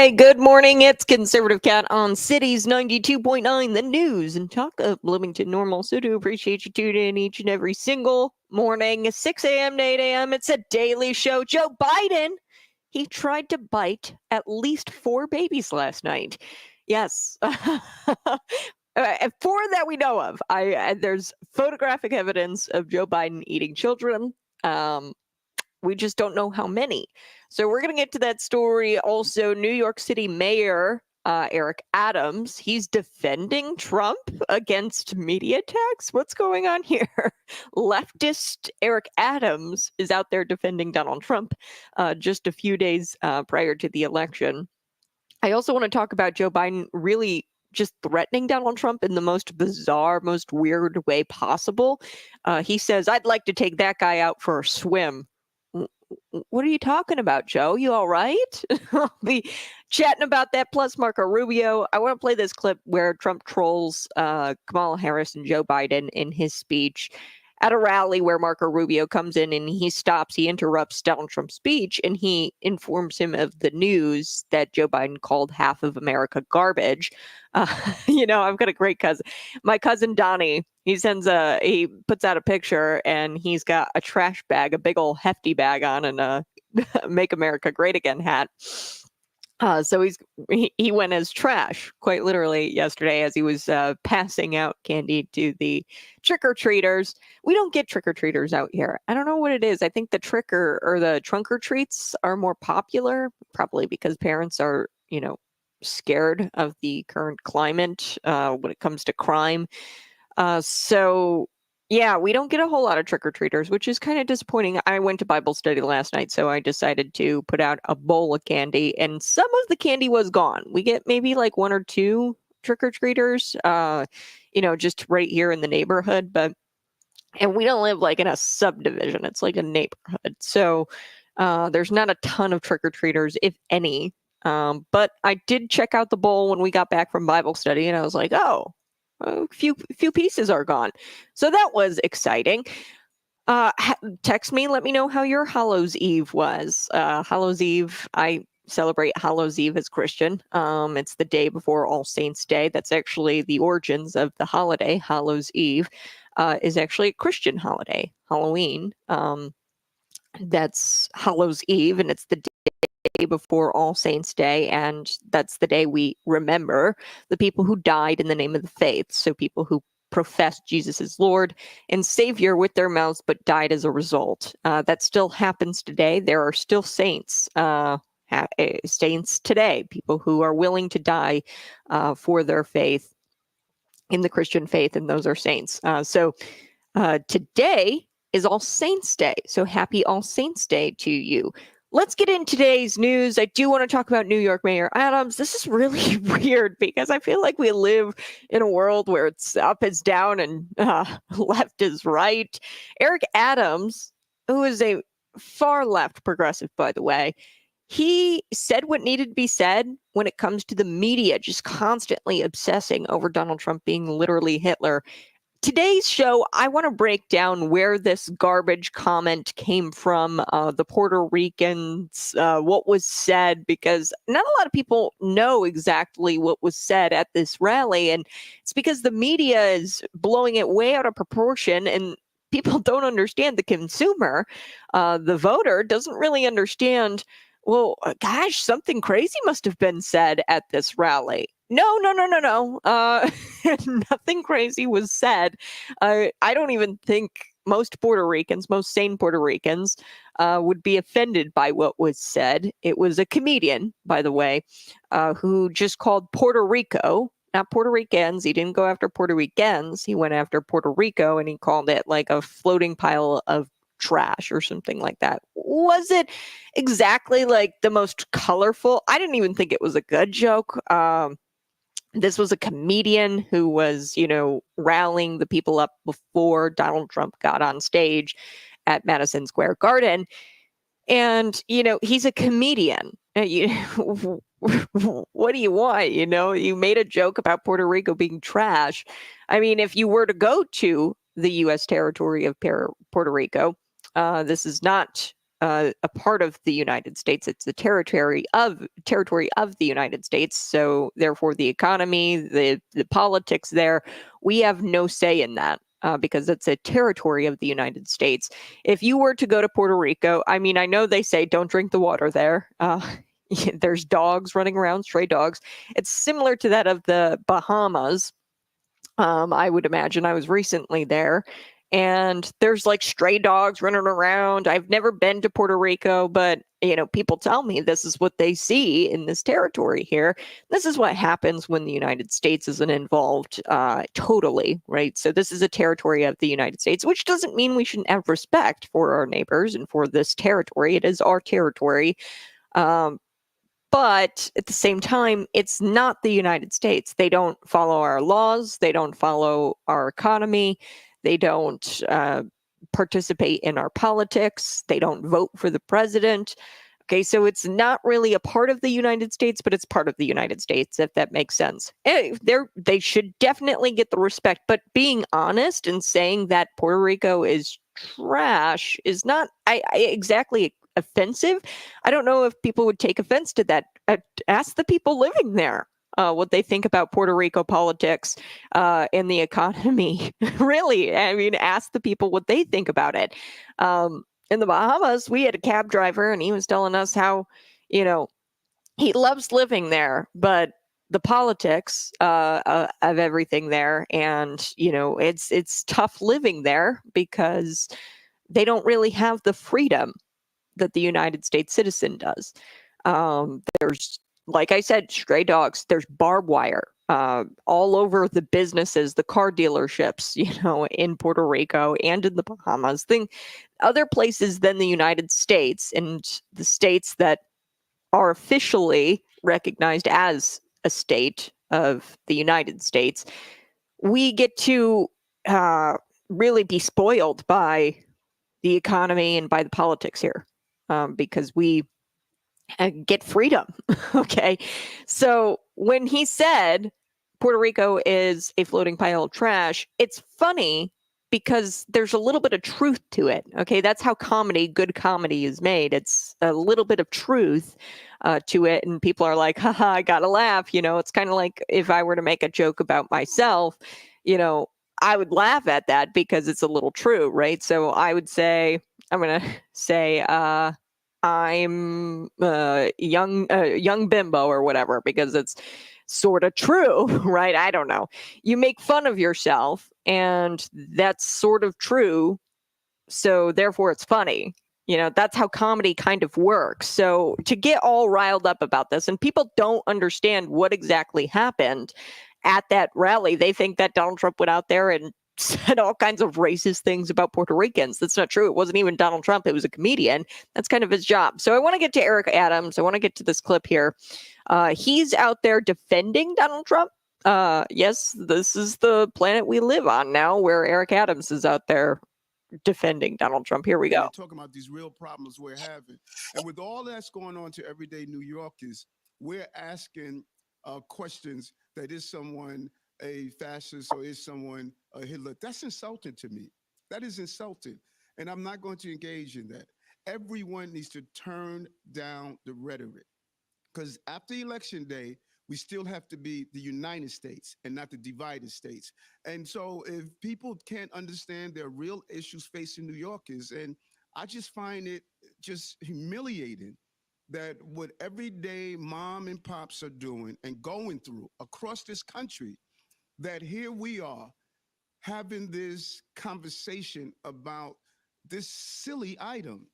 Hey, good morning. It's Conservative Cat on Cities 92.9, the news and talk of Bloomington Normal. So do appreciate you tuning in each and every single morning, 6 a.m. to 8 a.m. It's a daily show. Joe Biden, he tried to bite at least 4 babies last night. Yes. 4 that we know of. There's photographic evidence of Joe Biden eating children. We just don't know how many. So we're going to get to that story. Also, New York City Mayor Eric Adams, he's defending Trump against media attacks. What's going on here? Leftist Eric Adams is out there defending Donald Trump just a few days prior to the election. I also want to talk about Joe Biden really just threatening Donald Trump in the most bizarre, most weird way possible. He says, "I'd like to take that guy out for a swim." What are you talking about, Joe? You all right? I'll be chatting about that, plus Marco Rubio. I want to play this clip where Trump trolls Kamala Harris and Joe Biden in his speech at a rally where Marco Rubio comes in and he interrupts Donald Trump's speech, and he informs him of the news that Joe Biden called half of America garbage. I've got a great cousin. My cousin Donnie, he puts out a picture and he's got a trash bag, a big old hefty bag on, and a Make America Great Again hat. So he went as trash, quite literally, yesterday as he was passing out candy to the trick-or-treaters. We don't get trick-or-treaters out here. I don't know what it is. I think the the trunk-or-treats are more popular, probably because parents are, scared of the current climate when it comes to crime. Yeah, we don't get a whole lot of trick-or-treaters, which is kind of disappointing. I went to Bible study last night, so I decided to put out a bowl of candy, and some of the candy was gone. We get maybe like 1 or 2 trick-or-treaters, just right here in the neighborhood, and we don't live like in a subdivision. It's like a neighborhood. So there's not a ton of trick-or-treaters, if any. But I did check out the bowl when we got back from Bible study, and I was like, oh, a few pieces are gone. So that was exciting. Text me, let me know how your Hallows Eve was. Hallows Eve, I celebrate Hallows Eve as Christian. It's the day before All Saints Day. That's actually the origins of the holiday. Hallows Eve is actually a Christian holiday. Halloween, that's Hallows Eve, and it's the day before All Saints Day, and that's the day we remember the people who died in the name of the faith. So people who professed Jesus as Lord and Savior with their mouths, but died as a result. That still happens today. There are still saints today, people who are willing to die for their faith in the Christian faith, and those are saints. So today is All Saints Day. So happy All Saints Day to you. Let's get into today's news. I do want to talk about New York Mayor Adams. This is really weird because I feel like we live in a world where it's up is down and left is right. Eric Adams, who is a far left progressive, by the way, he said what needed to be said when it comes to the media just constantly obsessing over Donald Trump being literally Hitler. Today's show, I want to break down where this garbage comment came from, the Puerto Ricans, what was said, because not a lot of people know exactly what was said at this rally. And it's because the media is blowing it way out of proportion, and people don't understand. The consumer, the voter, doesn't really understand. Well, gosh, something crazy must have been said at this rally. No. Nothing crazy was said. I don't even think most sane Puerto Ricans, would be offended by what was said. It was a comedian, by the way, who just called Puerto Rico, not Puerto Ricans. He didn't go after Puerto Ricans. He went after Puerto Rico, and he called it like a floating pile of trash or something like that. Was it exactly like the most colorful? I didn't even think it was a good joke. This was a comedian who was, rallying the people up before Donald Trump got on stage at Madison Square Garden. And, he's a comedian. What do you want? You made a joke about Puerto Rico being trash. I mean, if you were to go to the U.S. territory of Puerto Rico, this is not a part of the United States. It's a territory of the United States. So therefore, the economy, the politics there, we have no say in that. Because it's a territory of the United States. If you were to go to Puerto Rico, I mean, I know they say don't drink the water there. There's dogs running around, stray dogs. It's similar to that of the Bahamas. I would imagine. I was recently there, and there's like stray dogs running around. I've never been to Puerto Rico, but people tell me this is what they see in this territory here. This is what happens when the United States isn't involved totally, right? So this is a territory of the United States, which doesn't mean we shouldn't have respect for our neighbors and for this territory. It is our territory. But at the same time, it's not the United States. They don't follow our laws. They don't follow our economy. They don't participate in our politics. They don't vote for the president. Okay, so it's not really a part of the United States, but it's part of the United States, if that makes sense. They should definitely get the respect. But being honest and saying that Puerto Rico is trash is not exactly offensive. I don't know if people would take offense to that. Ask the people living there what they think about Puerto Rico politics and the economy. Really, I mean, ask the people what they think about it. In the Bahamas, we had a cab driver, and he was telling us how, he loves living there, but the politics of everything there, and it's tough living there because they don't really have the freedom that the United States citizen does. There's, like I said, stray dogs. There's barbed wire all over the businesses, the car dealerships, in Puerto Rico and in the Bahamas. Other places than the United States, and the states that are officially recognized as a state of the United States, we get to really be spoiled by the economy and by the politics here. Because we get freedom. Okay. So when he said Puerto Rico is a floating pile of trash, it's funny because there's a little bit of truth to it. Okay. That's how good comedy is made. It's a little bit of truth to it. And people are like, haha, I gotta laugh. It's kind of like if I were to make a joke about myself, I would laugh at that because it's a little true, right? So I'm going to say, I'm young bimbo or whatever, because it's sort of true, right? I don't know. You make fun of yourself, and that's sort of true. So therefore it's funny. That's how comedy kind of works. So to get all riled up about this, and people don't understand what exactly happened at that rally. They think that Donald Trump went out there and said all kinds of racist things about Puerto Ricans. That's not true. It wasn't even Donald Trump. It was a comedian. That's kind of his job. So I want to get to Eric Adams. I want to get to this clip here. He's out there defending Donald Trump. Yes, this is the planet we live on now, where Eric Adams is out there defending Donald Trump. Here we go. Talking about these real problems we're having. And with all that's going on to everyday New Yorkers, we're asking questions that is someone a fascist or is someone a Hitler. That's insulting to me. That is insulting. And I'm not going to engage in that. Everyone needs to turn down the rhetoric, because after Election Day, we still have to be the United States and not the divided states. And so if people can't understand their real issues facing New Yorkers, and I just find it just humiliating that what everyday mom and pops are doing and going through across this country, that here we are having this conversation about this silly item.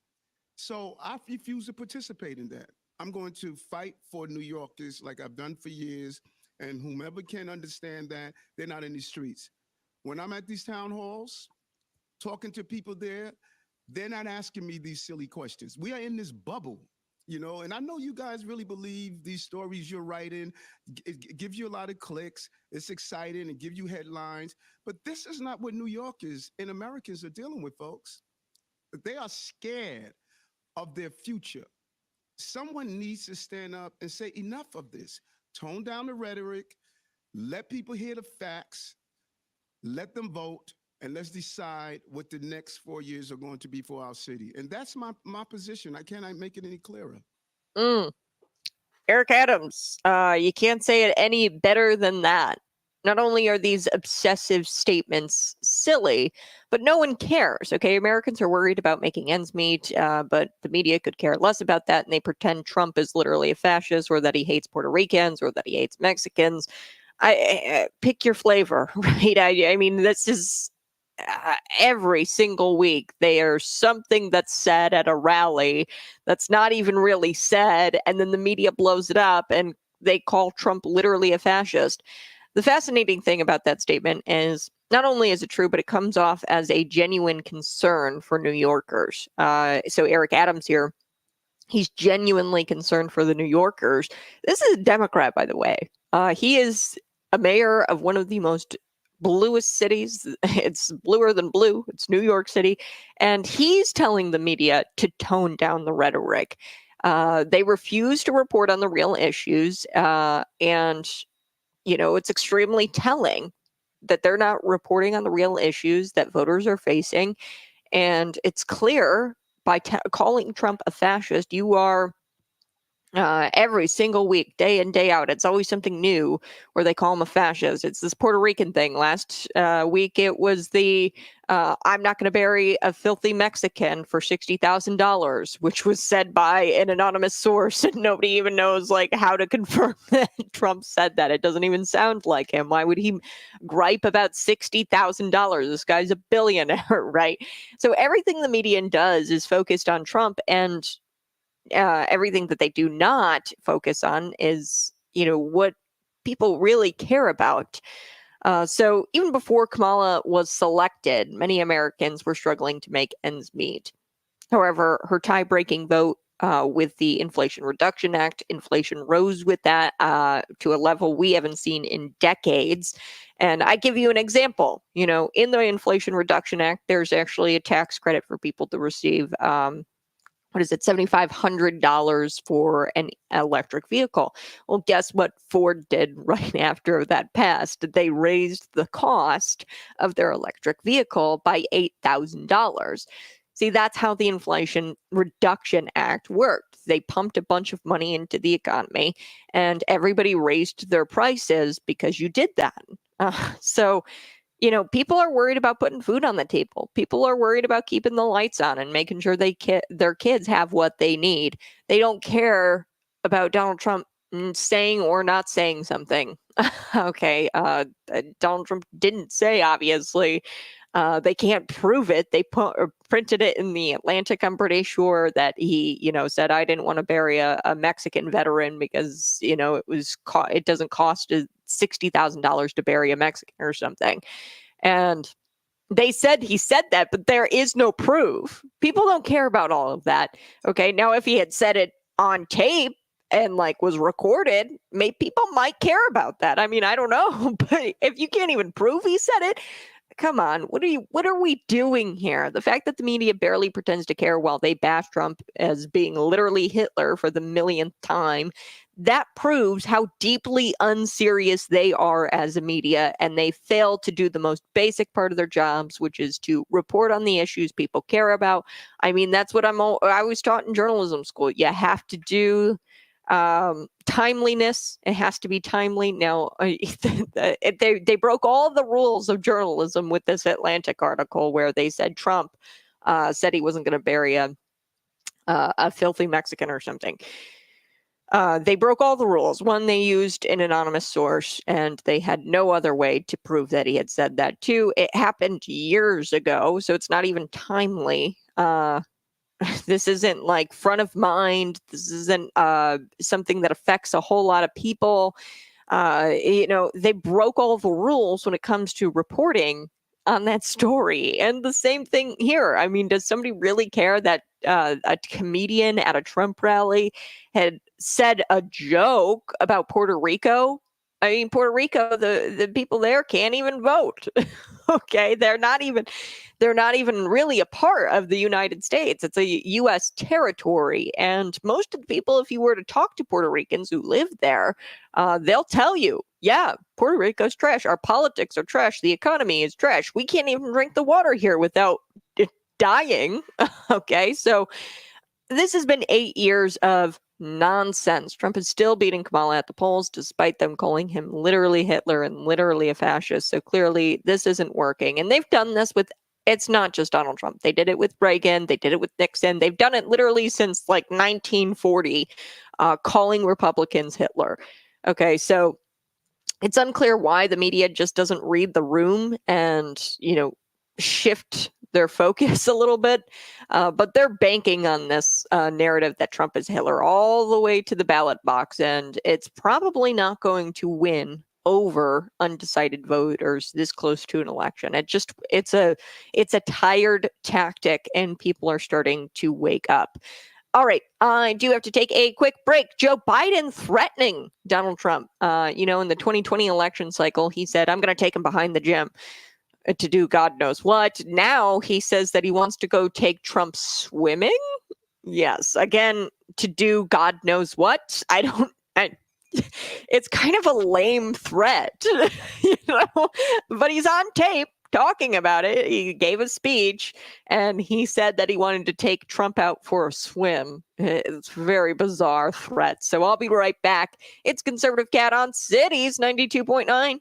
So I refuse to participate in that. I'm going to fight for New Yorkers like I've done for years, and whomever can understand that, they're not in the streets. When I'm at these town halls, talking to people there, they're not asking me these silly questions. We are in this bubble, and I know you guys really believe these stories you're writing. It gives you a lot of clicks. It's exciting and give you headlines. But this is not what New Yorkers and Americans are dealing with, folks. They are scared of their future. Someone needs to stand up and say, enough of this. Tone down the rhetoric. Let people hear the facts. Let them vote. and let's decide what the next 4 years are going to be for our city. And that's my position. I cannot make it any clearer. Mm. Eric Adams, you can't say it any better than that. Not only are these obsessive statements silly, but no one cares, okay? Americans are worried about making ends meet, but the media could care less about that, and they pretend Trump is literally a fascist, or that he hates Puerto Ricans, or that he hates Mexicans. I pick your flavor, right? I mean, this is every single week there's something that's said at a rally that's not even really said, and then the media blows it up and they call Trump literally a fascist. The fascinating thing about that statement is not only is it true, but it comes off as a genuine concern for New Yorkers. So Eric Adams here, he's genuinely concerned for the New Yorkers. This is a Democrat, by the way. He is a mayor of one of the most bluest cities. It's bluer than blue. It's New York City. And he's telling the media to tone down the rhetoric. They refuse to report on the real issues. And, you know, it's extremely telling that they're not reporting on the real issues that voters are facing. And it's clear by calling Trump a fascist, you are every single week, day in, day out. It's always something new where they call him a fascist. It's this Puerto Rican thing. Last week, it was the I'm not going to bury a filthy Mexican for $60,000, which was said by an anonymous source, and nobody even knows like how to confirm that Trump said that. It doesn't even sound like him. Why would he gripe about $60,000? This guy's a billionaire, right? So everything the media does is focused on Trump, and everything that they do not focus on is, you know, what people really care about. So even before Kamala was selected, many Americans were struggling to make ends meet. However, her tie-breaking vote with the Inflation Reduction Act, inflation rose with that to a level we haven't seen in decades. And I give you an example. You know, in the Inflation Reduction Act, there's actually a tax credit for people to receive what is it, $7,500 for an electric vehicle. Well, guess what Ford did right after that passed? They raised the cost of their electric vehicle by $8,000. See, that's how the Inflation Reduction Act worked. They pumped a bunch of money into the economy, and everybody raised their prices because you did that. So, you know, people are worried about putting food on the table. People are worried about keeping the lights on and making sure their kids have what they need. They don't care about Donald Trump saying or not saying something. Okay, Donald Trump didn't say, obviously. They can't prove it. They printed it in the Atlantic. I'm pretty sure that he, you know, said, I didn't want to bury a Mexican veteran because, you know, it doesn't cost $60,000 to bury a Mexican or something. And they said he said that, but there is no proof. People don't care about all of that. Okay. Now, if he had said it on tape and like was recorded, people might care about that. I mean, I don't know, but if you can't even prove he said it, come on, what are we doing here? The fact that the media barely pretends to care while they bash Trump as being literally Hitler for the millionth time, that proves how deeply unserious they are as a media, and they fail to do the most basic part of their jobs, which is to report on the issues people care about. I mean, that's what I was taught in journalism school. You have to do timeliness. It has to be timely. Now, they broke all the rules of journalism with this Atlantic article where they said Trump said he wasn't going to bury a filthy Mexican or something. They broke all the rules. One, they used an anonymous source, and they had no other way to prove that he had said that. Two, it happened years ago, so it's not even timely. This isn't like front of mind. This isn't something that affects a whole lot of people. You know, they broke all the rules when it comes to reporting on that story. And the same thing here. I mean, does somebody really care that a comedian at a Trump rally had said a joke about Puerto Rico? I mean, Puerto Rico, the people there can't even vote. Okay, they're not even really a part of the United States. It's a U.S. territory, and most of the people, if you were to talk to Puerto Ricans who live there, they'll tell you yeah, Puerto Rico's trash. Our politics are trash. The economy is trash. We can't even drink the water here without dying. Okay, so this has been 8 years of nonsense. Trump is still beating Kamala at the polls, despite them calling him literally Hitler and literally a fascist. So clearly, this isn't working. And they've done this with, it's not just Donald Trump. They did it with Reagan, they did it with Nixon. They've done it literally since like 1940, calling Republicans Hitler. Okay, so it's unclear why the media just doesn't read the room and, shift their focus a little bit. But they're banking on this narrative that Trump is Hitler all the way to the ballot box. And it's probably not going to win over undecided voters this close to an election. It's a tired tactic, and people are starting to wake up. All right, I do have to take a quick break. Joe Biden threatening Donald Trump. In the 2020 election cycle, he said, I'm going to take him behind the gym to do God knows what. Now he says that he wants to go take Trump swimming. Yes, again, to do God knows what. It's kind of a lame threat, but he's on tape talking about it. He gave a speech and he said that he wanted to take Trump out for a swim. It's a very bizarre threat. So I'll be right back. It's Conservative Cat on Cities 92.9.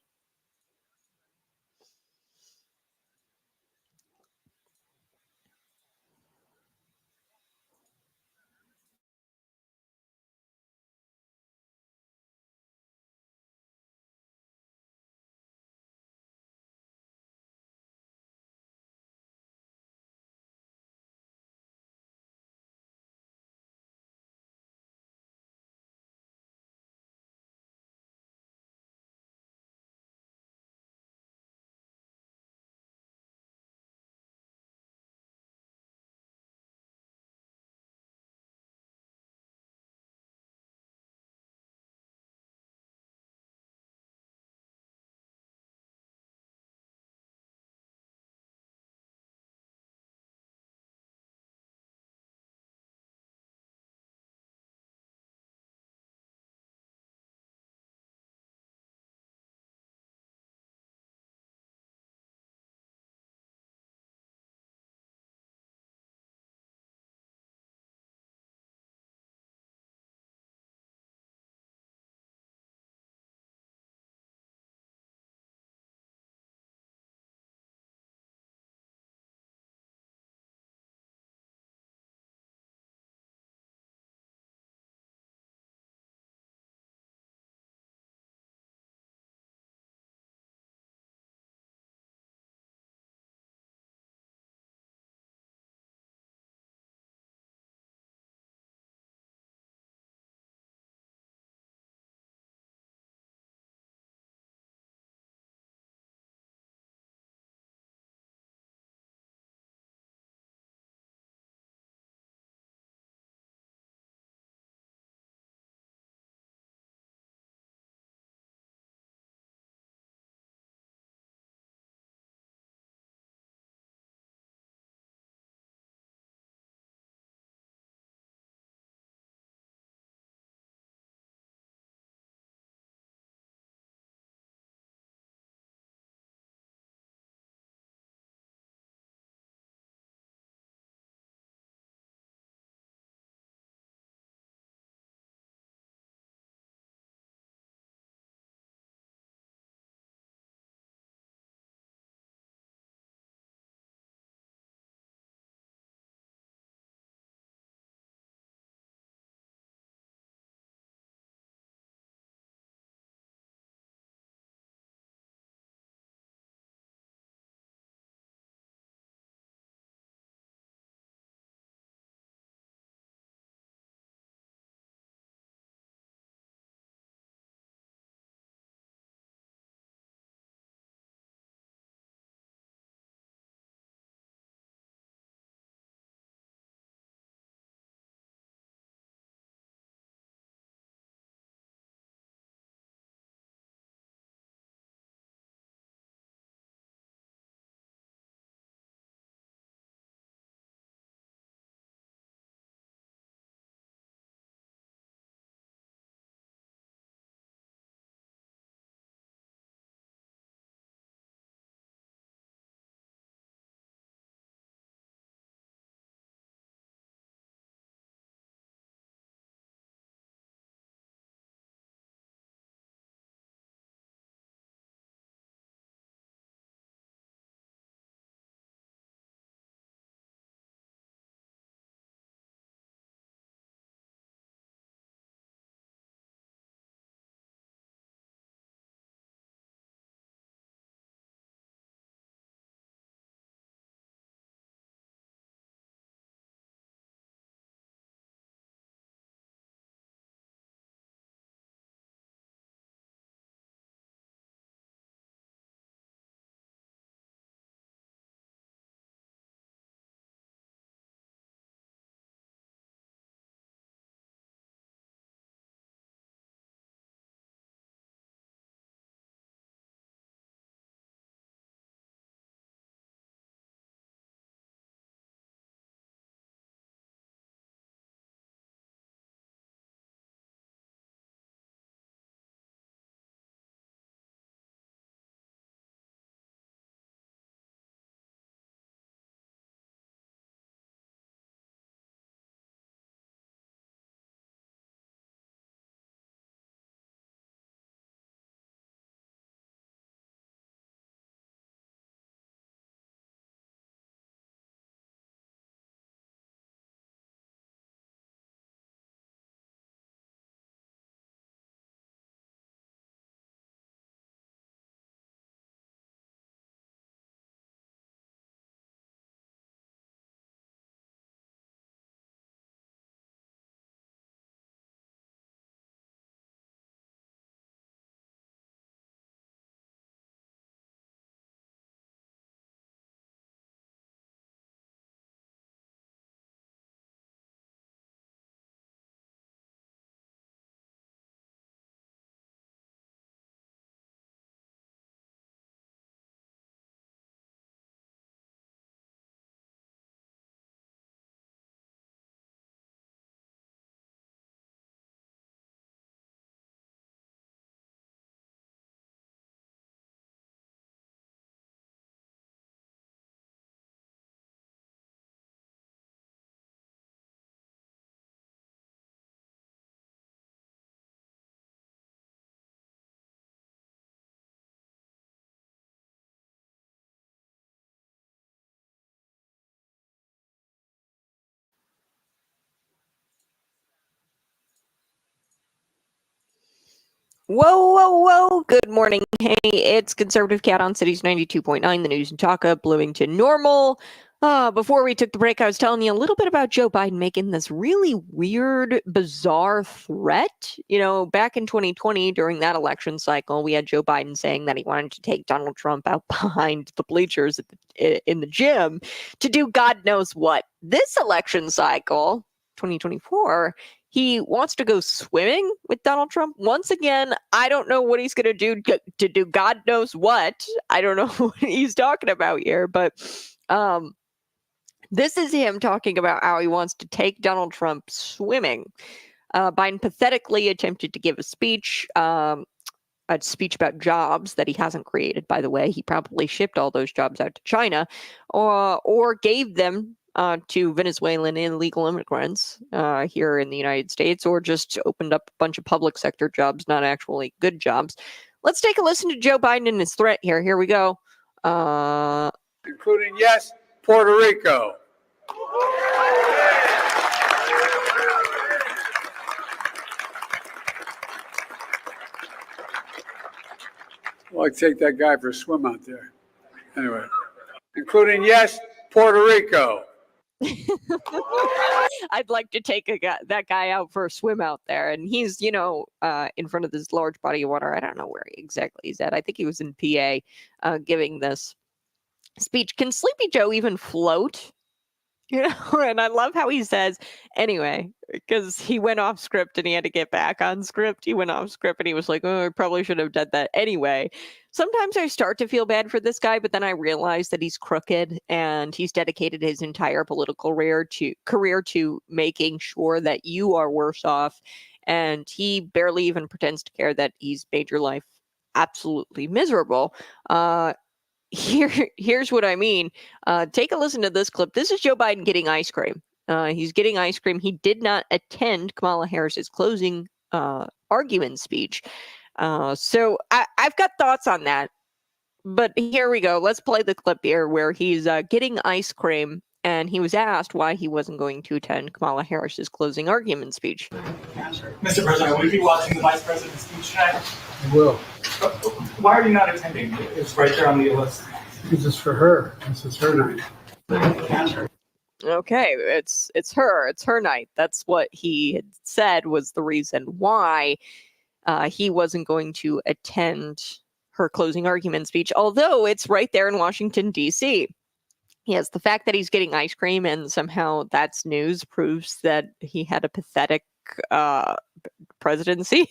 Whoa, whoa, whoa. Good morning. Hey, it's Conservative Cat on Cities 92.9, the news and talk of Bloomington Normal. Before we took the break, I was telling you a little bit about Joe Biden making this really weird, bizarre threat. You know, back in 2020, during that election cycle, we had Joe Biden saying that he wanted to take Donald Trump out behind the bleachers in the gym to do God knows what. This election cycle, 2024, he wants to go swimming with Donald Trump. Once again, I don't know what he's going to do to do God knows what. I don't know what he's talking about here, but this is him talking about how he wants to take Donald Trump swimming. Biden pathetically attempted to give a speech about jobs that he hasn't created, by the way. He probably shipped all those jobs out to China or gave them to Venezuelan illegal immigrants here in the United States, or just opened up a bunch of public sector jobs, not actually good jobs. Let's take a listen to Joe Biden and his threat here. Here we go. Including, yes, Puerto Rico. Well, I'd take that guy for a swim out there. Anyway, including, yes, Puerto Rico. I'd like to take that guy out for a swim out there. And he's, in front of this large body of water. I don't know where exactly he's at. I think he was in PA giving this speech. Can Sleepy Joe even float? And I love how he says, anyway, because he went off script and he had to get back on script. He went off script and he was like, oh, I probably should have done that anyway. Sometimes I start to feel bad for this guy, but then I realize that he's crooked and he's dedicated his entire political career to making sure that you are worse off. And he barely even pretends to care that he's made your life absolutely miserable. Here's what I mean. Take a listen to this clip. This is Joe Biden getting ice cream. He's getting ice cream. He did not attend Kamala Harris's closing argument speech. So I've got thoughts on that. But here we go. Let's play the clip here where he's getting ice cream, and he was asked why he wasn't going to attend Kamala Harris's closing argument speech. Mr. President, will you be watching the Vice President's speech tonight? I will. Why are you not attending? It's right there on the list. Because it's for her. This is her night. Okay, it's her night. That's what he had said was the reason why he wasn't going to attend her closing argument speech, although it's right there in Washington, D.C. Yes, the fact that he's getting ice cream and somehow that's news proves that he had a pathetic presidency.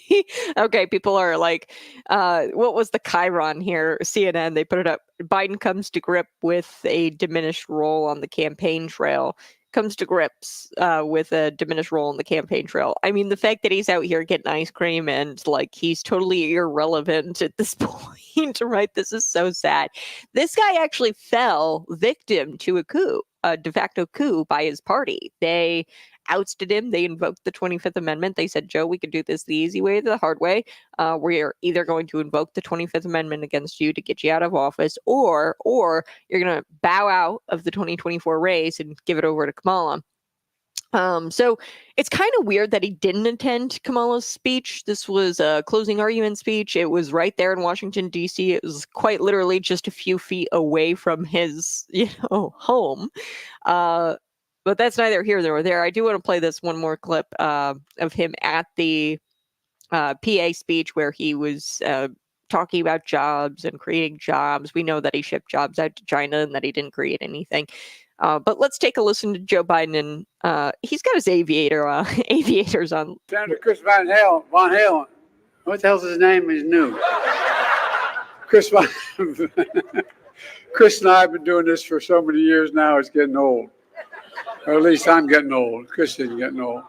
Okay, people are like, what was the Chiron here? CNN, they put it up. Biden comes to grip with a diminished role on the campaign trail. Comes to grips with a diminished role in the campaign trail. I mean, the fact that he's out here getting ice cream and like he's totally irrelevant at this point, right? This is so sad. This guy actually fell victim to a coup, a de facto coup by his party. They ousted him. They invoked the 25th Amendment. They said, Joe, we could do this the easy way or the hard way. We're either going to invoke the 25th Amendment against you to get you out of office, or you're going to bow out of the 2024 race and give it over to Kamala. So it's kind of weird that he didn't attend Kamala's speech. This was a closing argument speech. It was right there in Washington, D.C. It was quite literally just a few feet away from his, home. But that's neither here nor there. I do want to play this one more clip of him at the PA speech where he was talking about jobs and creating jobs. We know that he shipped jobs out to China and that he didn't create anything. But let's take a listen to Joe Biden, and he's got his aviators on. Senator Chris Van Halen. What the hell's his name? He's new. Chris and I have been doing this for so many years now, it's getting old. Or at least I'm getting old. Chris isn't getting old.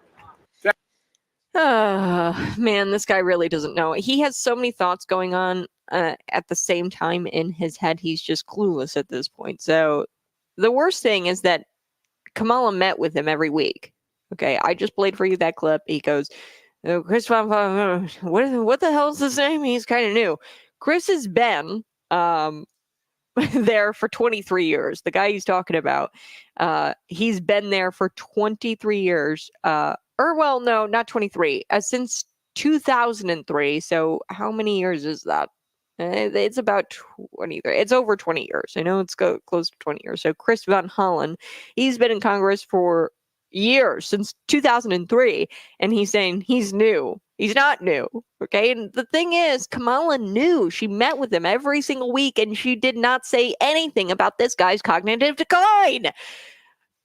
Man, this guy really doesn't know. He has so many thoughts going on at the same time in his head. He's just clueless at this point. So the worst thing is that Kamala met with him every week. Okay, I just played for you that clip. He goes, Chris, what the hell is his name? He's kind of new. Chris has been there for 23 years. The guy he's talking about, he's been there for 23 years. No, not 23. Since 2003. So how many years is that? It's about 23. It's over 20 years. I know it's close to 20 years. So Chris Van Hollen, he's been in Congress for years, since 2003, and he's saying he's new. He's not new. Okay. And the thing is, Kamala knew. She met with him every single week, and she did not say anything about this guy's cognitive decline.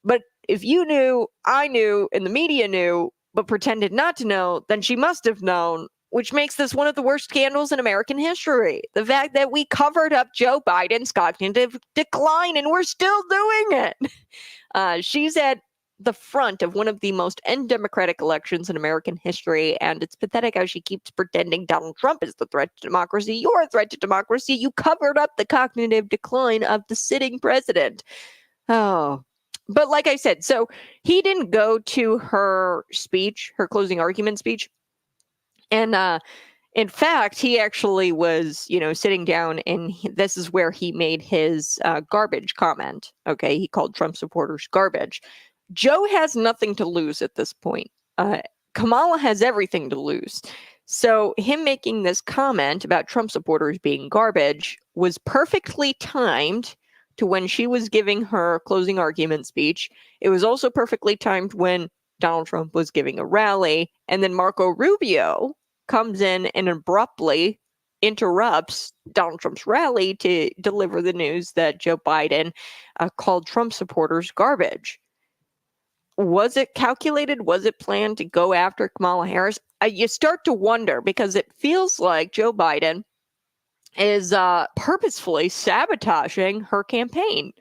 But if you knew, I knew, and the media knew, but pretended not to know, then she must have known, which makes this one of the worst scandals in American history. The fact that we covered up Joe Biden's cognitive decline, and we're still doing it. She's at the front of one of the most undemocratic elections in American history, and it's pathetic how she keeps pretending Donald Trump is the threat to democracy. You're a threat to democracy. You covered up the cognitive decline of the sitting president. Oh, but like I said, so he didn't go to her speech, her closing argument speech. And in fact, he actually was, sitting down, and this is where he made his garbage comment. Okay, he called Trump supporters garbage. Joe has nothing to lose at this point. Kamala has everything to lose. So him making this comment about Trump supporters being garbage was perfectly timed to when she was giving her closing argument speech. It was also perfectly timed when Donald Trump was giving a rally, and then Marco Rubio comes in and abruptly interrupts Donald Trump's rally to deliver the news that Joe Biden called Trump supporters garbage. Was it calculated? Was it planned to go after Kamala Harris? You start to wonder, because it feels like Joe Biden is purposefully sabotaging her campaign.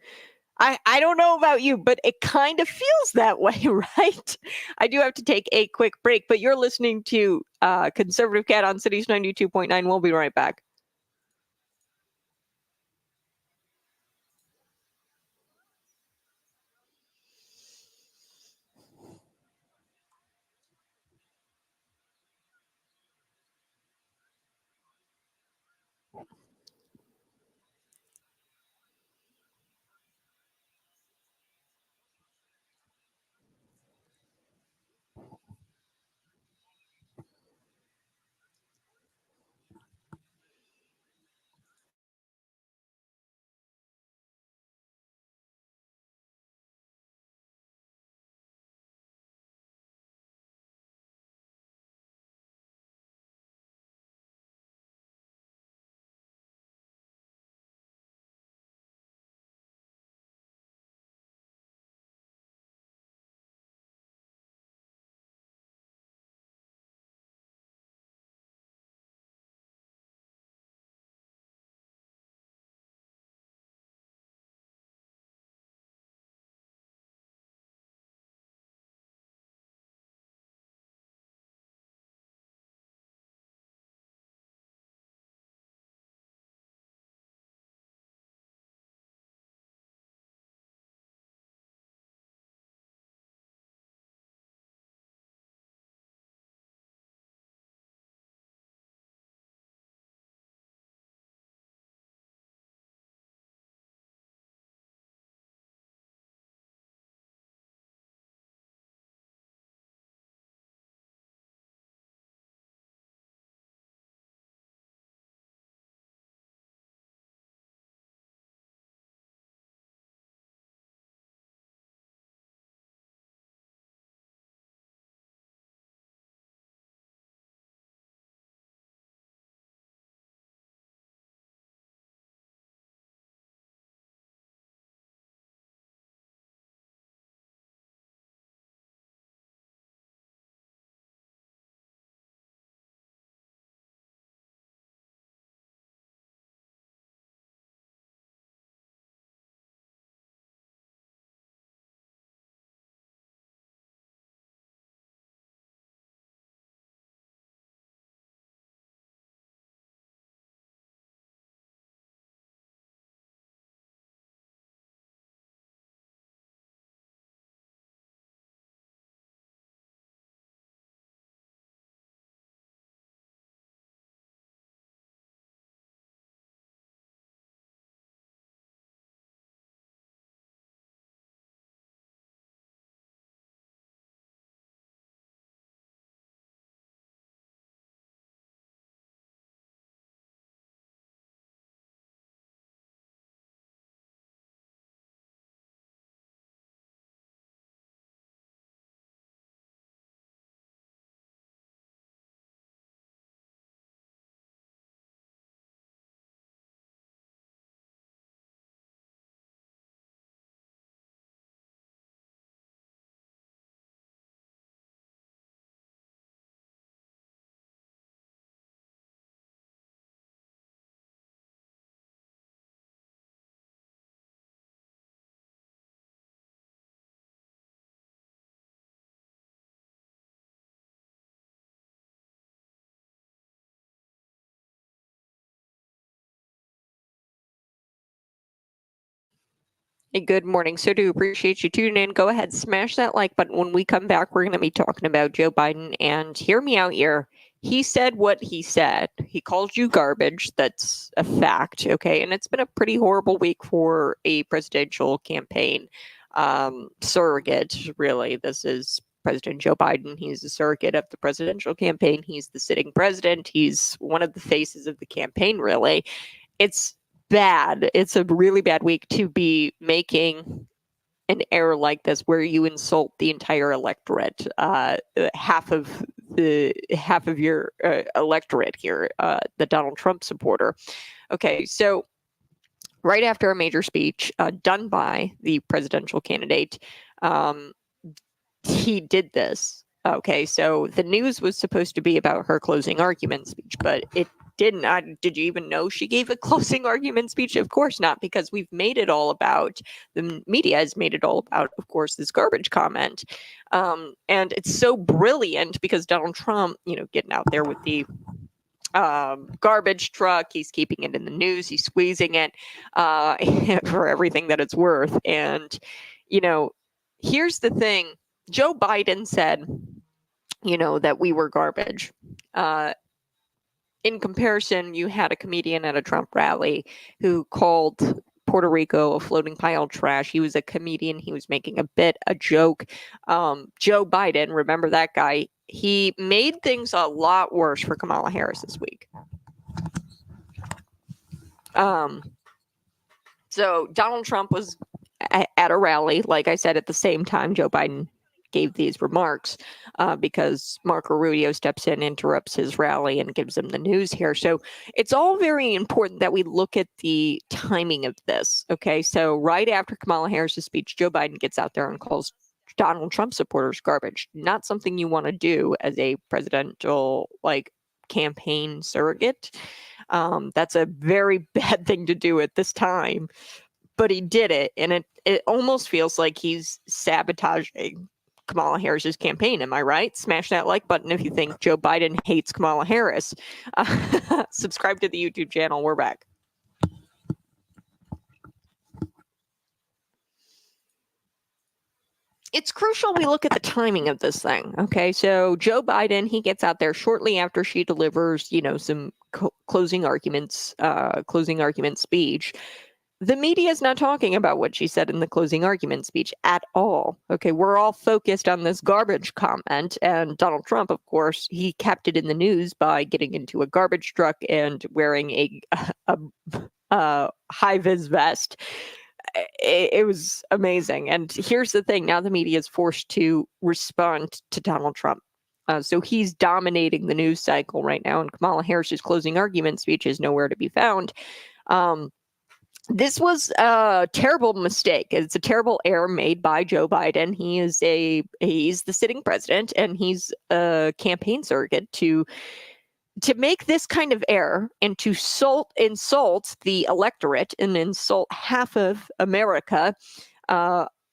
I don't know about you, but it kind of feels that way, right? I do have to take a quick break, but you're listening to Conservative Cat on Cities 92.9. We'll be right back. Hey, good morning. So do appreciate you tuning in. Go ahead, smash that like button. When we come back, we're going to be talking about Joe Biden. And hear me out here. He said what he said. He called you garbage. That's a fact. Okay. And it's been a pretty horrible week for a presidential campaign surrogate, really. This is President Joe Biden. He's a surrogate of the presidential campaign. He's the sitting president. He's one of the faces of the campaign, really. It's bad. It's a really bad week to be making an error like this where you insult the entire electorate, half of your electorate here, the Donald Trump supporter. Okay, so right after a major speech done by the presidential candidate, he did this. Okay, so the news was supposed to be about her closing argument speech, but it didn't. Did you even know she gave a closing argument speech? Of course not, because we've made it all about, the media has made it all about, of course, this garbage comment. And it's so brilliant because Donald Trump, getting out there with the garbage truck, he's keeping it in the news, he's squeezing it for everything that it's worth. And, here's the thing. Joe Biden said, that we were garbage. In comparison, you had a comedian at a Trump rally who called Puerto Rico a floating pile of trash. He was a comedian. He was making a bit, a joke. Joe Biden, remember that guy? He made things a lot worse for Kamala Harris this week. So Donald Trump was at a rally, like I said, at the same time Joe Biden gave these remarks, because Marco Rubio steps in, interrupts his rally, and gives him the news here. So it's all very important that we look at the timing of this. Okay, so right after Kamala Harris's speech, Joe Biden gets out there and calls Donald Trump supporters garbage. Not something you want to do as a presidential campaign surrogate. That's a very bad thing to do at this time. But he did it, and it almost feels like he's sabotaging Kamala Harris's campaign. Am I right? Smash that like button if you think Joe Biden hates Kamala Harris. Subscribe to the YouTube channel. We're back. It's crucial we look at the timing of this thing. Okay, so Joe Biden, he gets out there shortly after she delivers, some closing argument speech. The media is not talking about what she said in the closing argument speech at all. Okay, we're all focused on this garbage comment, and Donald Trump, of course, he kept it in the news by getting into a garbage truck and wearing a high-vis vest. It was amazing. And here's the thing. Now the media is forced to respond to Donald Trump. So he's dominating the news cycle right now, and Kamala Harris's closing argument speech is nowhere to be found. This was a terrible mistake. It's a terrible error made by Joe Biden. He's the sitting president, and he's a campaign surrogate to make this kind of error and to insult the electorate and insult half of America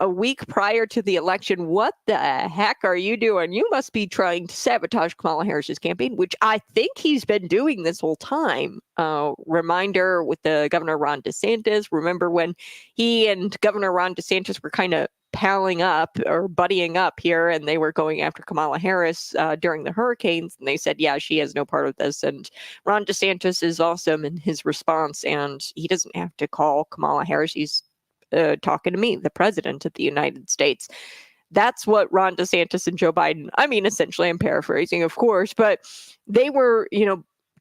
a week prior to the election. What the heck are you doing? You must be trying to sabotage Kamala Harris's campaign, which I think he's been doing this whole time. Reminder with the Governor Ron DeSantis. Remember when he and Governor Ron DeSantis were kind of palling up or buddying up here, and they were going after Kamala Harris during the hurricanes, and they said, yeah, she has no part of this. And Ron DeSantis is awesome in his response, and he doesn't have to call Kamala Harris. He's talking to me, the president of the United States. That's what Ron DeSantis and Joe Biden, essentially I'm paraphrasing, of course, but they were,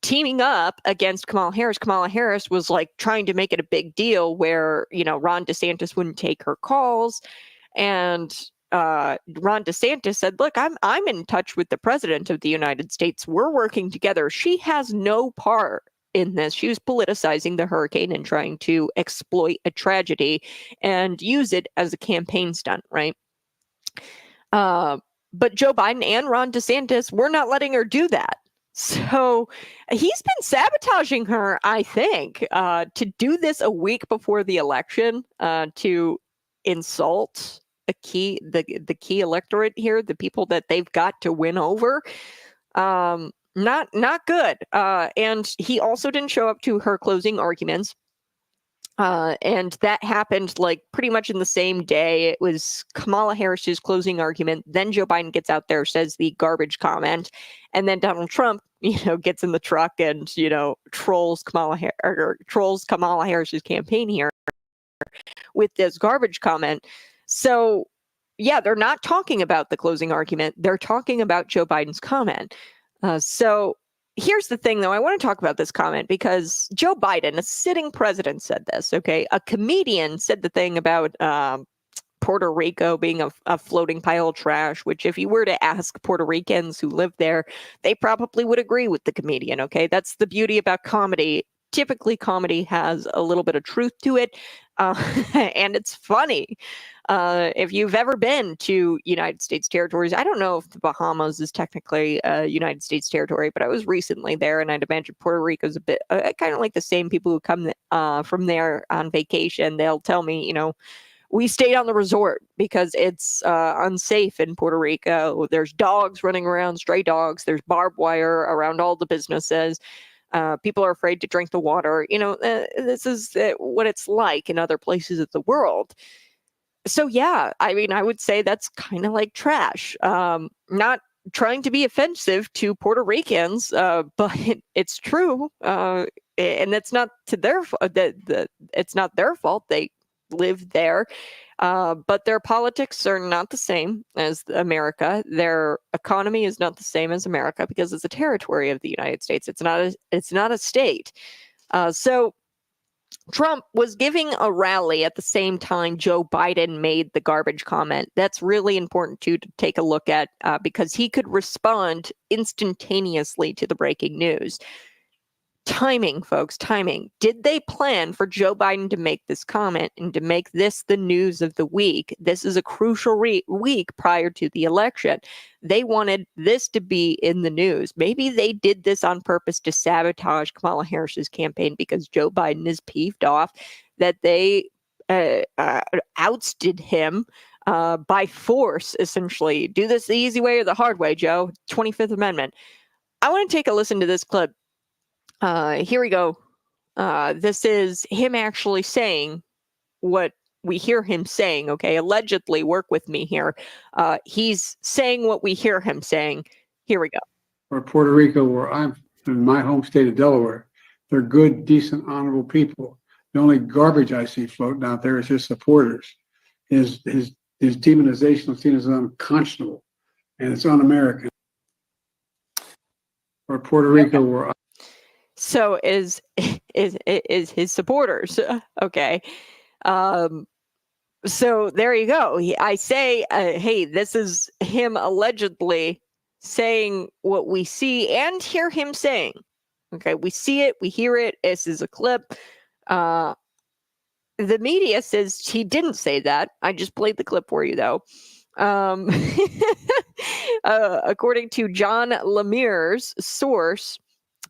teaming up against Kamala Harris. Kamala Harris was trying to make it a big deal where, Ron DeSantis wouldn't take her calls. And Ron DeSantis said, look, I'm in touch with the president of the United States. We're working together. She has no part in this. She was politicizing the hurricane and trying to exploit a tragedy and use it as a campaign stunt, right? But Joe Biden and Ron DeSantis were not letting her do that. So he's been sabotaging her, I think, to do this a week before the election, to insult the key electorate here, the people that they've got to win over. Not good. And he also didn't show up to her closing arguments. And that happened like pretty much in the same day. It was Kamala Harris's closing argument. Then Joe Biden gets out there, says the garbage comment. And then Donald Trump, gets in the truck and, trolls Kamala Harris's campaign here with this garbage comment. So, yeah, they're not talking about the closing argument. They're talking about Joe Biden's comment. So here's the thing, though. I want to talk about this comment because Joe Biden, a sitting president, said this, okay? A comedian said the thing about Puerto Rico being a floating pile of trash, which if you were to ask Puerto Ricans who live there, they probably would agree with the comedian, okay? That's the beauty about comedy. Typically, comedy has a little bit of truth to it, and it's funny. If you've ever been to United States territories, I don't know if the Bahamas is technically a United States territory, but I was recently there, and I'd imagine Puerto Rico is a bit kind of like the same people who come from there on vacation. They'll tell me, we stayed on the resort because it's unsafe in Puerto Rico. There's dogs running around, stray dogs. There's barbed wire around all the businesses. People are afraid to drink the water. This is what it's like in other places of the world. So, yeah, I mean, I would say that's kind of like trash. Not trying to be offensive to Puerto Ricans, but it's true. And it's not to their it's not their fault. They live there. But their politics are not the same as America. Their economy is not the same as America because it's a territory of the United States. It's not a state. So Trump was giving a rally at the same time Joe Biden made the garbage comment. That's really important to take a look at because he could respond instantaneously to the breaking news. Timing, folks, timing. Did they plan for Joe Biden to make this comment and to make this the news of the week? This is a crucial week prior to the election. They wanted this to be in the news. Maybe they did this on purpose to sabotage Kamala Harris's campaign because Joe Biden is peeved off that they ousted him by force, essentially. Do this the easy way or the hard way, Joe. 25th Amendment. I want to take a listen to this clip. Here we go. This is him actually saying what we hear him saying, okay? Allegedly, work with me here. He's saying what we hear him saying. Here we go. Or Puerto Rico, where I'm in my home state of Delaware, they're good, decent, honorable people. The only garbage I see floating out there is his supporters. His demonization of Tina is unconscionable, and it's un-American. Or Puerto Rico, where so is his supporters. Okay. So there you go. I say, hey, this is him allegedly saying what we see and hear him saying. Okay, we see it, we hear it. This is a clip. The media says he didn't say that. I just played the clip for you, though. According to John Lemire's source,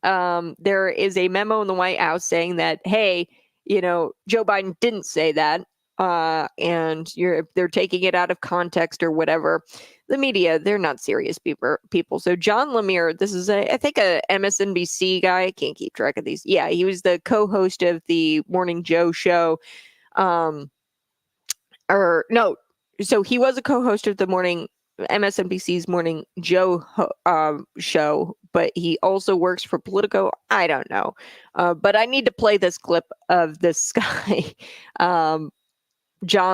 there is a memo in the White House saying that, hey, Joe Biden didn't say that, and they're taking it out of context or whatever. The media, they're not serious people. So John Lemire, this is I think a MSNBC guy. I can't keep track of these. Yeah, he was the co-host of the Morning Joe show. So he was a co-host of the MSNBC's Morning Joe show, but he also works for Politico. I don't know. But I need to play this clip of this guy, John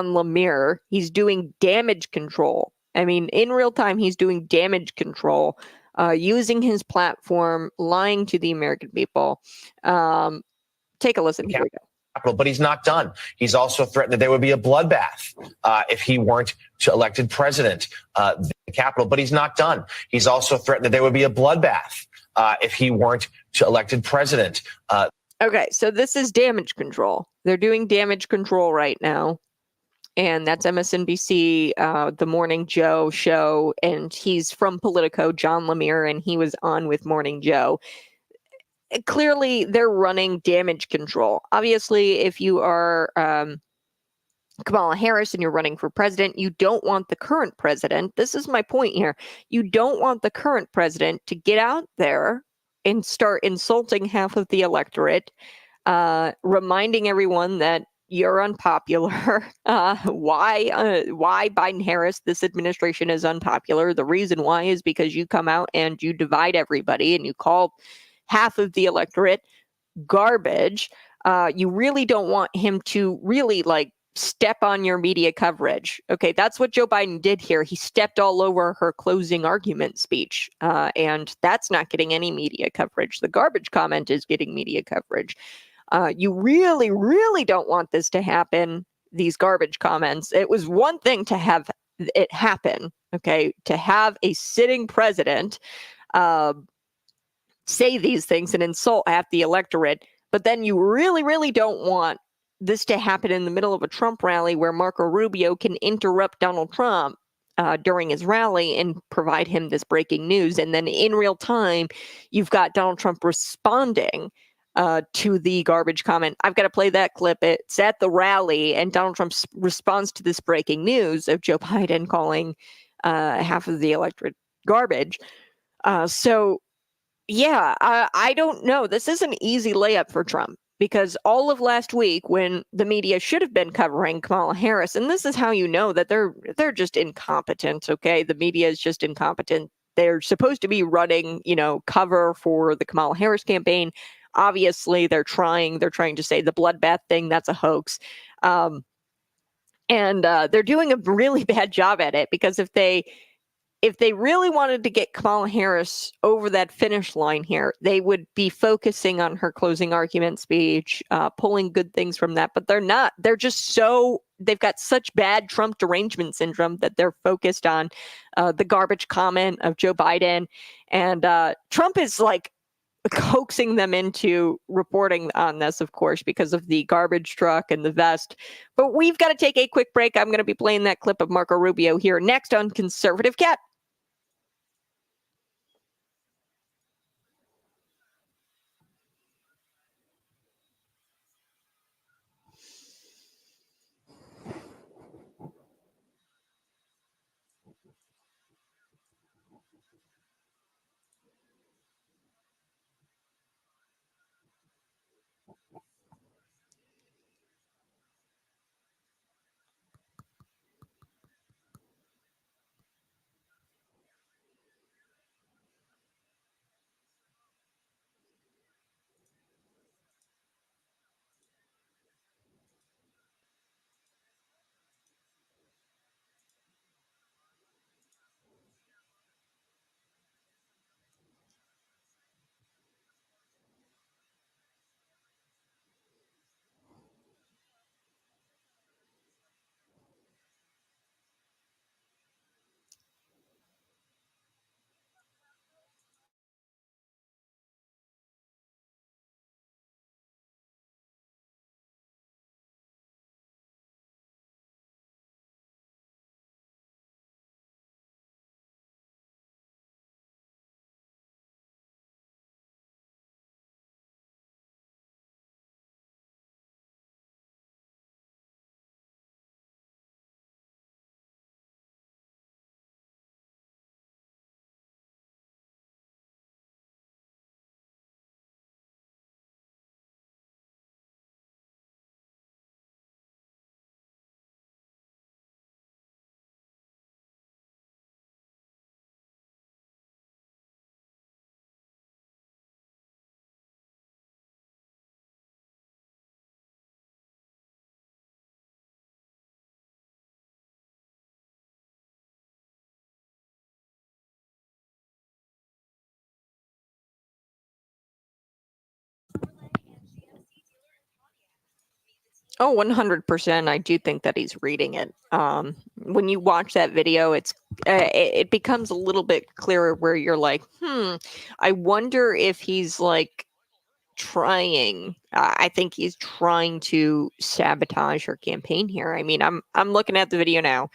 Lemire. He's doing damage control. I mean, in real time, he's doing damage control, using his platform, lying to the American people. Take a listen. Here we go. But he's not done. He's also threatened that there would be a bloodbath if he weren't elected president of the Capitol. But he's not done. He's also threatened that there would be a bloodbath if he weren't elected president. Okay, so this is damage control. They're doing damage control right now. And that's MSNBC, the Morning Joe show. And he's from Politico, John Lemire, and he was on with Morning Joe. Clearly, they're running damage control. Obviously, if you are Kamala Harris and you're running for president, you don't want the current president. This is my point here. You don't want the current president to get out there and start insulting half of the electorate, reminding everyone that you're unpopular. Why Biden-Harris, this administration is unpopular. The reason why is because you come out and you divide everybody and you call half of the electorate garbage. You really don't want him to really step on your media coverage. Okay, that's what Joe Biden did here. He stepped all over her closing argument speech, and that's not getting any media coverage. The garbage comment is getting media coverage. You really, really don't want this to happen, these garbage comments. It was one thing to have it happen, okay, to have a sitting president say these things and insult half the electorate, but then you really, really don't want this to happen in the middle of a Trump rally where Marco Rubio can interrupt Donald Trump during his rally and provide him this breaking news. And then in real time, you've got Donald Trump responding to the garbage comment. I've got to play that clip. It's at the rally, and Donald Trump responds to this breaking news of Joe Biden calling half of the electorate garbage. So, yeah, I don't know. This is an easy layup for Trump because all of last week when the media should have been covering Kamala Harris, and this is how you know that they're just incompetent, okay? The media is just incompetent. They're supposed to be running, cover for the Kamala Harris campaign. Obviously, they're trying to say the bloodbath thing, that's a hoax. And they're doing a really bad job at it because if they really wanted to get Kamala Harris over that finish line here, they would be focusing on her closing argument speech, pulling good things from that. But they're not. They're just they've got such bad Trump derangement syndrome that they're focused on the garbage comment of Joe Biden. And Trump is coaxing them into reporting on this, of course, because of the garbage truck and the vest. But we've got to take a quick break. I'm going to be playing that clip of Marco Rubio here next on Conservative Cat. Oh, 100%. I do think that he's reading it. When you watch that video, it becomes a little bit clearer where you're like, I wonder if he's trying. I think he's trying to sabotage her campaign here. I mean, I'm looking at the video now.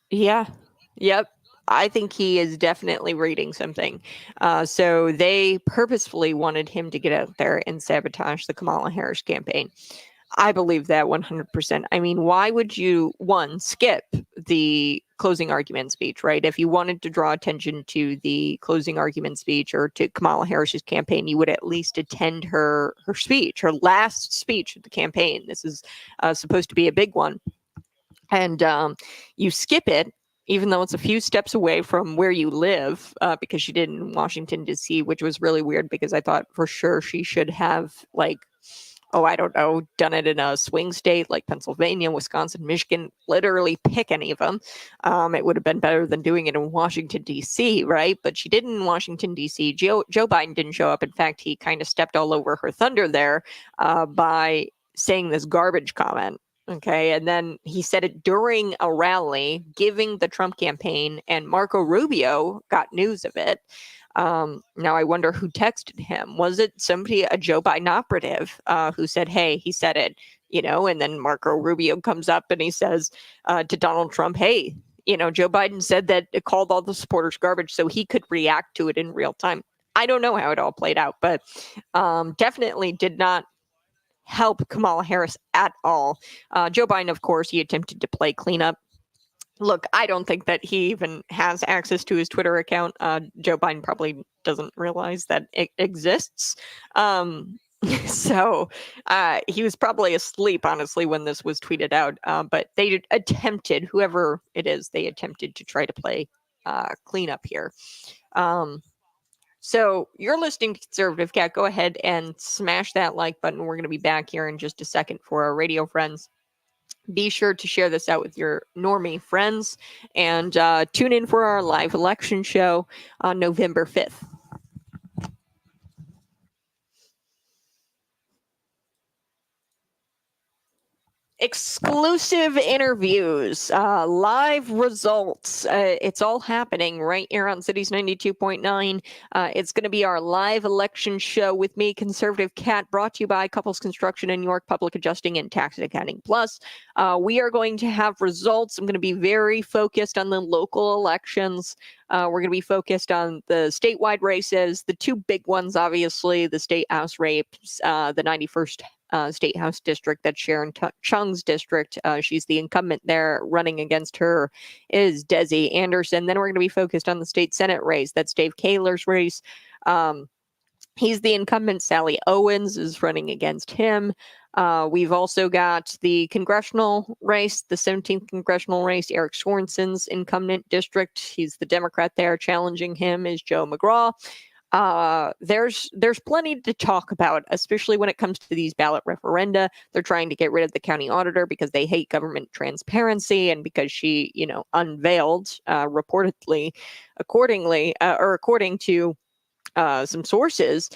Yeah. Yep. I think he is definitely reading something. So they purposefully wanted him to get out there and sabotage the Kamala Harris campaign. I believe that 100%. I mean, why would you, one, skip the closing argument speech, right? If you wanted to draw attention to the closing argument speech or to Kamala Harris's campaign, you would at least attend her speech, her last speech of the campaign. This is supposed to be a big one. And you skip it, even though it's a few steps away from where you live, because she did in Washington, D.C., which was really weird because I thought for sure she should have, like, I don't know, done it in a swing state like Pennsylvania, Wisconsin, Michigan, literally pick any of them. It would have been better than doing it in Washington, D.C., right? But she did in Washington, D.C. Joe Biden didn't show up. In fact, he kind of stepped all over her thunder there by saying this garbage comment. Okay. And then he said it during a rally giving the Trump campaign, and Marco Rubio got news of it. Now I wonder who texted him. Was it somebody, a Joe Biden operative, who said, hey, he said it, and then Marco Rubio comes up and he says to Donald Trump, hey, Joe Biden said that it called all the supporters garbage so he could react to it in real time. I don't know how it all played out, but definitely did not help Kamala Harris at all. Joe Biden, of course, he attempted to play cleanup. Look, I don't think that he even has access to his Twitter account. Joe Biden probably doesn't realize that it exists. So he was probably asleep, honestly, when this was tweeted out. But they attempted, whoever it is, they attempted to try to play cleanup here. So you're listening to Conservative Cat. Go ahead and smash that like button. We're going to be back here in just a second for our radio friends. Be sure to share this out with your normie friends and tune in for our live election show on November 5th. Exclusive interviews, live results. It's all happening right here on Cities 92.9. It's going to be our live election show with me, Conservative Cat, brought to you by Couples Construction in New York, Public Adjusting, and Tax and Accounting Plus. We are going to have results. I'm going to be very focused on the local elections. We're going to be focused on the statewide races, the two big ones, obviously, the state house rapes, the 91st State House district, that's Sharon Chung's district. She's the incumbent there. Running against her is Desi Anderson. Then we're going to be focused on the state Senate race. That's Dave Kaler's race. He's the incumbent. Sally Owens is running against him. We've also got the congressional race, the 17th congressional race. Eric Swarnson's incumbent district. He's the Democrat there. Challenging him is Joe McGraw. There's plenty to talk about, especially when it comes to these ballot referenda. They're trying to get rid of the county auditor because they hate government transparency, and because she, unveiled, reportedly, according to some sources,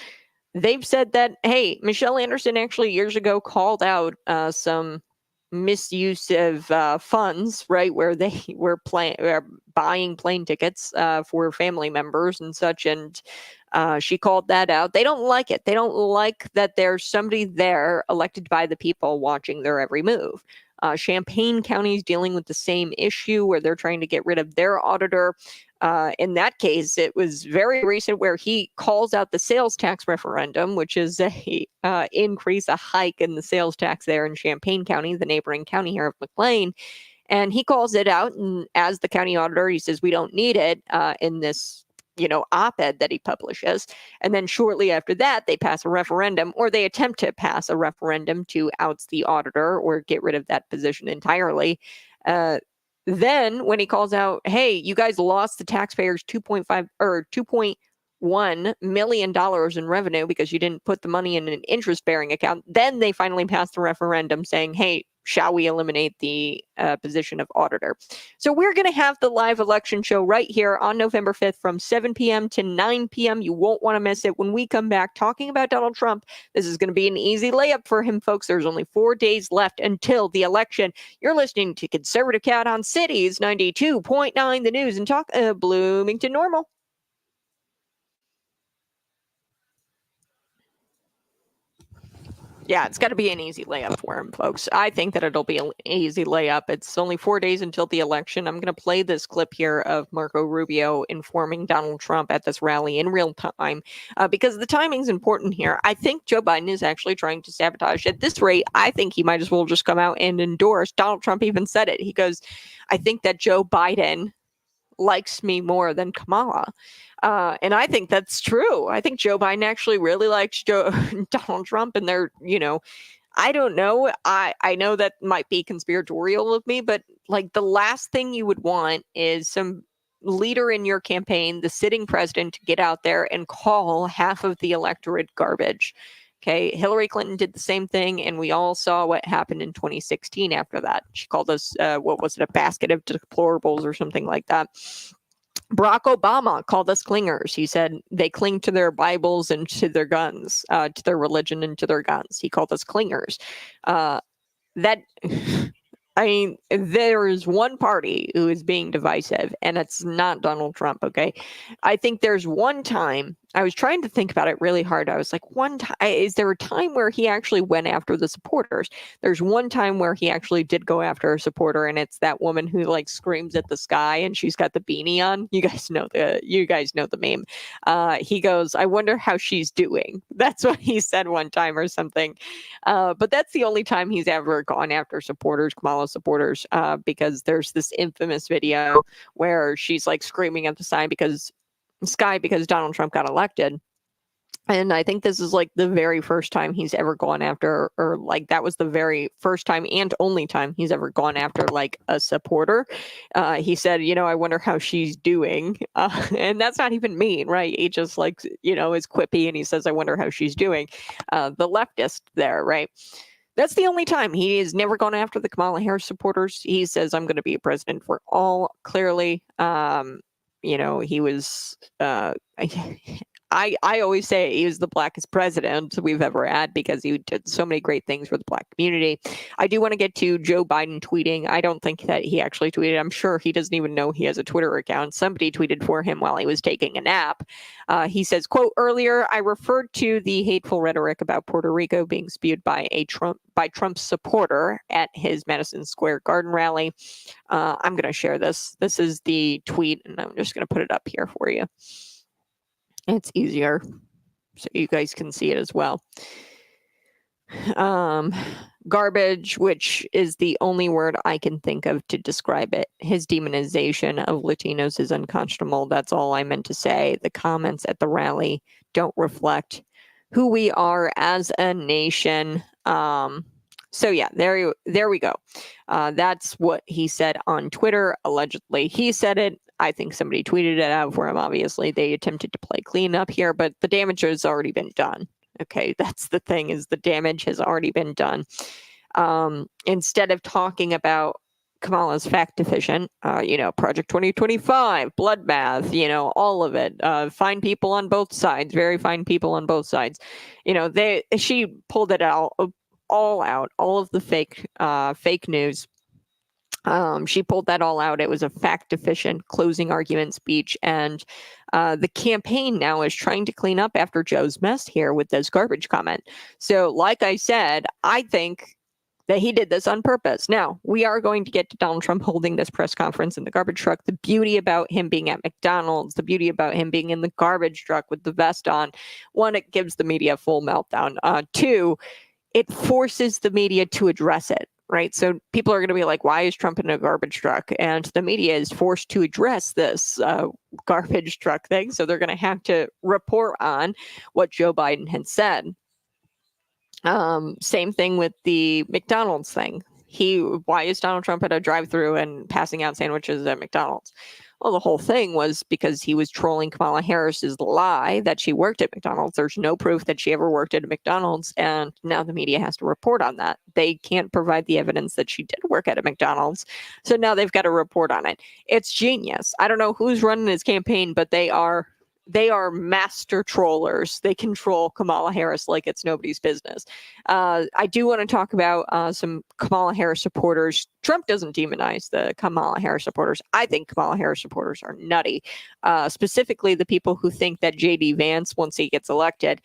they've said that, hey, Michelle Anderson actually years ago called out some misuse of funds, right, where they were buying plane tickets for family members and such, and she called that out. They don't like it. They don't like that there's somebody there elected by the people watching their every move. Champaign County is dealing with the same issue where they're trying to get rid of their auditor. In that case, it was very recent where he calls out the sales tax referendum, which is a hike in the sales tax there in Champaign County, the neighboring county here of McLean. And he calls it out, and as the county auditor, he says, we don't need it in this op-ed that he publishes. And then shortly after that, they pass a referendum, or they attempt to pass a referendum to oust the auditor or get rid of that position entirely. Then when he calls out, hey, you guys lost the taxpayers $2.1 million in revenue because you didn't put the money in an interest-bearing account, then they finally passed the referendum saying, hey, shall we eliminate the position of auditor? So we're going to have the live election show right here on November 5th from 7 p.m. to 9 p.m. You won't want to miss it. When we come back talking about Donald Trump, this is going to be an easy layup for him, folks. There's only 4 days left until the election. You're listening to Conservative Cat on Cities 92.9, the news and talk, Bloomington Normal. Yeah, it's got to be an easy layup for him, folks. I think that it'll be an easy layup. It's only 4 days until the election. I'm going to play this clip here of Marco Rubio informing Donald Trump at this rally in real time because the timing's important here. I think Joe Biden is actually trying to sabotage. At this rate, I think he might as well just come out and endorse. Donald Trump even said it. He goes, I think that Joe Biden likes me more than Kamala. And I think that's true. I think Joe Biden actually really likes Donald Trump, and they're, I don't know. I know that might be conspiratorial of me, but like the last thing you would want is some leader in your campaign, the sitting president, to get out there and call half of the electorate garbage. Okay, Hillary Clinton did the same thing, and we all saw what happened in 2016 after that. She called us, what was it, a basket of deplorables or something like that. Barack Obama called us clingers. He said they cling to their Bibles and to their guns, to their religion and to their guns. He called us clingers. There is one party who is being divisive, and it's not Donald Trump, okay? I think there's one time, I was trying to think about it really hard. I was like, one time, is there a time where he actually went after the supporters? There's one time where he actually did go after a supporter, and it's that woman who like screams at the sky and she's got the beanie on. You guys know the meme. He goes, I wonder how she's doing. That's what he said one time or something. But that's the only time he's ever gone after supporters, Kamala supporters, because there's this infamous video where she's like screaming at the sky because Donald Trump got elected. And I think this is like the very first time he's ever gone after, or like that was the very first time and only time he's ever gone after like a supporter. He said, I wonder how she's doing. And that's not even mean, right? He just like, is quippy and he says, I wonder how she's doing. The leftist there, right? That's the only time. He has never gone after the Kamala Harris supporters. He says, I'm going to be a president for all, clearly. He was, I always say he was the blackest president we've ever had because he did so many great things for the black community. I do want to get to Joe Biden tweeting. I don't think that he actually tweeted. I'm sure he doesn't even know he has a Twitter account. Somebody tweeted for him while he was taking a nap. He says, quote, earlier, I referred to the hateful rhetoric about Puerto Rico being spewed by Trump's supporter at his Madison Square Garden rally. I'm going to share this. This is the tweet, and I'm just going to put it up here for you. It's easier so you guys can see it as well. Garbage, which is the only word I can think of to describe it. His demonization of Latinos is unconscionable. That's all I meant to say. The comments at the rally don't reflect who we are as a nation. So yeah, there we go. That's what he said on Twitter. Allegedly, he said it. I think somebody tweeted it out for him. Obviously, they attempted to play clean up here, but the damage has already been done. Okay, that's the thing, is the damage has already been done. Instead of talking about Kamala's fact deficient, Project 2025, bloodbath, all of it, fine people on both sides, very fine people on both sides. She pulled it out, all of the fake news. She pulled that all out. It was a fact-deficient closing argument speech, and the campaign now is trying to clean up after Joe's mess here with this garbage comment. So, like I said, I think that he did this on purpose. Now, we are going to get to Donald Trump holding this press conference in the garbage truck. The beauty about him being at McDonald's, the beauty about him being in the garbage truck with the vest on, one, it gives the media a full meltdown. Two, it forces the media to address it. Right. So people are going to be like, why is Trump in a garbage truck? And the media is forced to address this garbage truck thing. So they're going to have to report on what Joe Biden had said. Same thing with the McDonald's thing. Why is Donald Trump at a drive-thru and passing out sandwiches at McDonald's? Well, the whole thing was because he was trolling Kamala Harris's lie that she worked at McDonald's. There's no proof that she ever worked at a McDonald's, and now the media has to report on that. They can't provide the evidence that she did work at a McDonald's, so now they've got to report on it. It's genius. I don't know who's running his campaign, but they are master trollers. They control Kamala Harris like it's nobody's business. I do want to talk about some Kamala Harris supporters. Trump doesn't demonize the Kamala Harris supporters. I think Kamala Harris supporters are nutty. Specifically, the people who think that J.D. Vance, once he gets elected,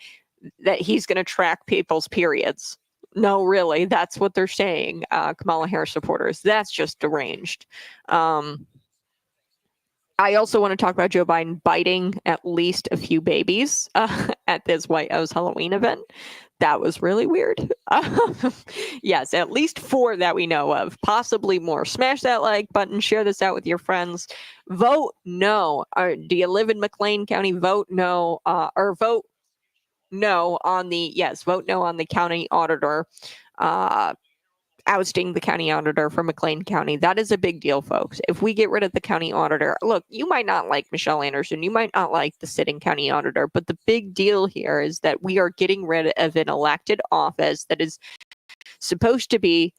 that he's going to track people's periods. No, really, that's what they're saying, Kamala Harris supporters. That's just deranged. I also want to talk about Joe Biden biting at least a few babies at this White House Halloween event. That was really weird. Yes, at least 4 that we know of, possibly more. Smash that like button, share this out with your friends. Vote no. Do you live in McLean County? Vote no, or vote no on the, yes, vote no on the county auditor. Ousting the county auditor from McLean County. That is a big deal, folks. If we get rid of the county auditor, look, you might not like Michelle Anderson, you might not like the sitting county auditor, but the big deal here is that we are getting rid of an elected office that is supposed to be,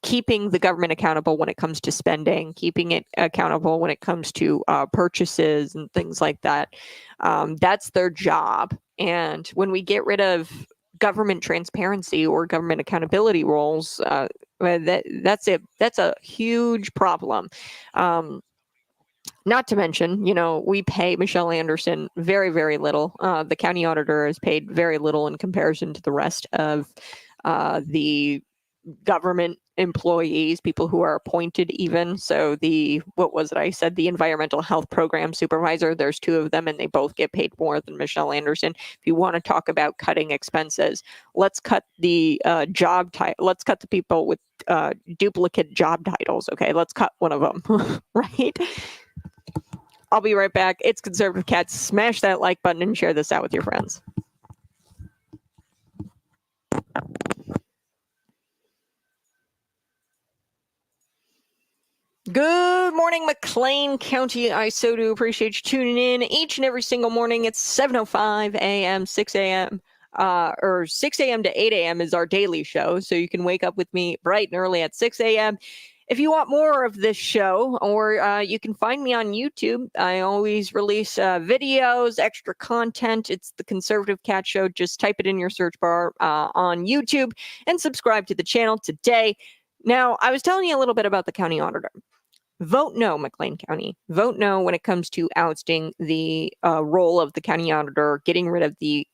keeping the government accountable when it comes to spending, keeping it accountable when it comes to purchases and things like that. That's their job. And when we get rid of government transparency or government accountability roles, that's a huge problem. Not to mention, we pay Michelle Anderson very, very little. The county auditor is paid very little in comparison to the rest of the government employees, people who are appointed even. So what was it I said? The environmental health program supervisor, there's 2 of them and they both get paid more than Michelle Anderson. If you want to talk about cutting expenses, let's cut the let's cut the people with duplicate job titles. Okay, let's cut one of them, right? I'll be right back. It's Conservative Cats. Smash that like button and share this out with your friends. Good morning, McLean County. I so do appreciate you tuning in each and every single morning. It's 7:05 a.m., 6 a.m., or 6 a.m. to 8 a.m. is our daily show. So you can wake up with me bright and early at 6 a.m. If you want more of this show, or you can find me on YouTube. I always release videos, extra content. It's the Conservative Cat Show. Just type it in your search bar on YouTube and subscribe to the channel today. Now, I was telling you a little bit about the county auditor. Vote no, McLean County. Vote no when it comes to ousting the role of the county auditor, getting rid of the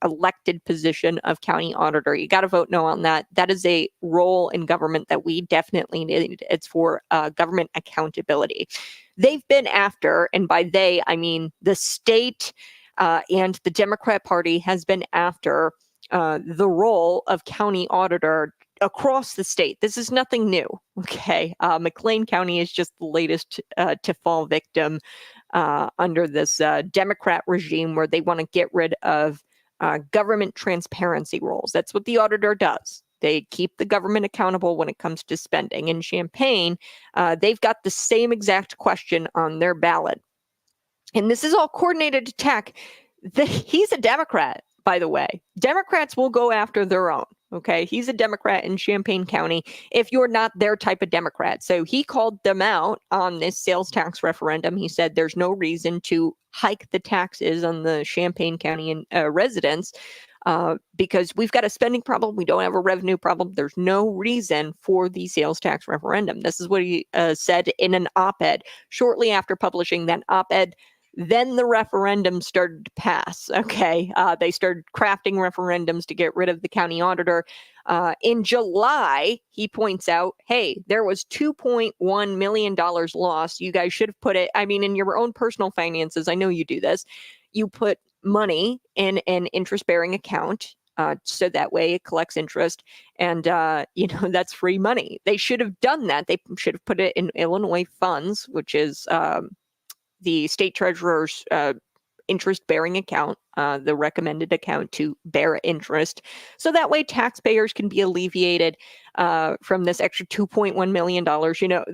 elected position of county auditor. You got to vote no on that. That is a role in government that we definitely need. It's for government accountability. They've been after, and by they, I mean the state and the Democrat Party has been after the role of county auditor across the state. This is nothing new. Okay. McLean County is just the latest to fall victim under this Democrat regime where they want to get rid of government transparency rules. That's what the auditor does. They keep the government accountable when it comes to spending. In Champaign, they've got the same exact question on their ballot. And this is all coordinated attack. He's a Democrat, by the way. Democrats will go after their own. Okay, he's a Democrat in Champaign County if you're not their type of Democrat. So he called them out on this sales tax referendum. He said there's no reason to hike the taxes on the Champaign County residents because we've got a spending problem. We don't have a revenue problem. There's no reason for the sales tax referendum. This is what he said in an op-ed shortly after publishing that op-ed. Then the referendum started to pass. Okay. They started crafting referendums to get rid of the county auditor. In July, he points out, hey, there was $2.1 million lost. You guys should have put it, in your own personal finances. I know you do this. You put money in an interest-bearing account. So that way it collects interest and, that's free money. They should have done that. They should have put it in Illinois funds, which is, the state treasurer's interest-bearing account, the recommended account to bear interest. So that way taxpayers can be alleviated from this extra $2.1 million.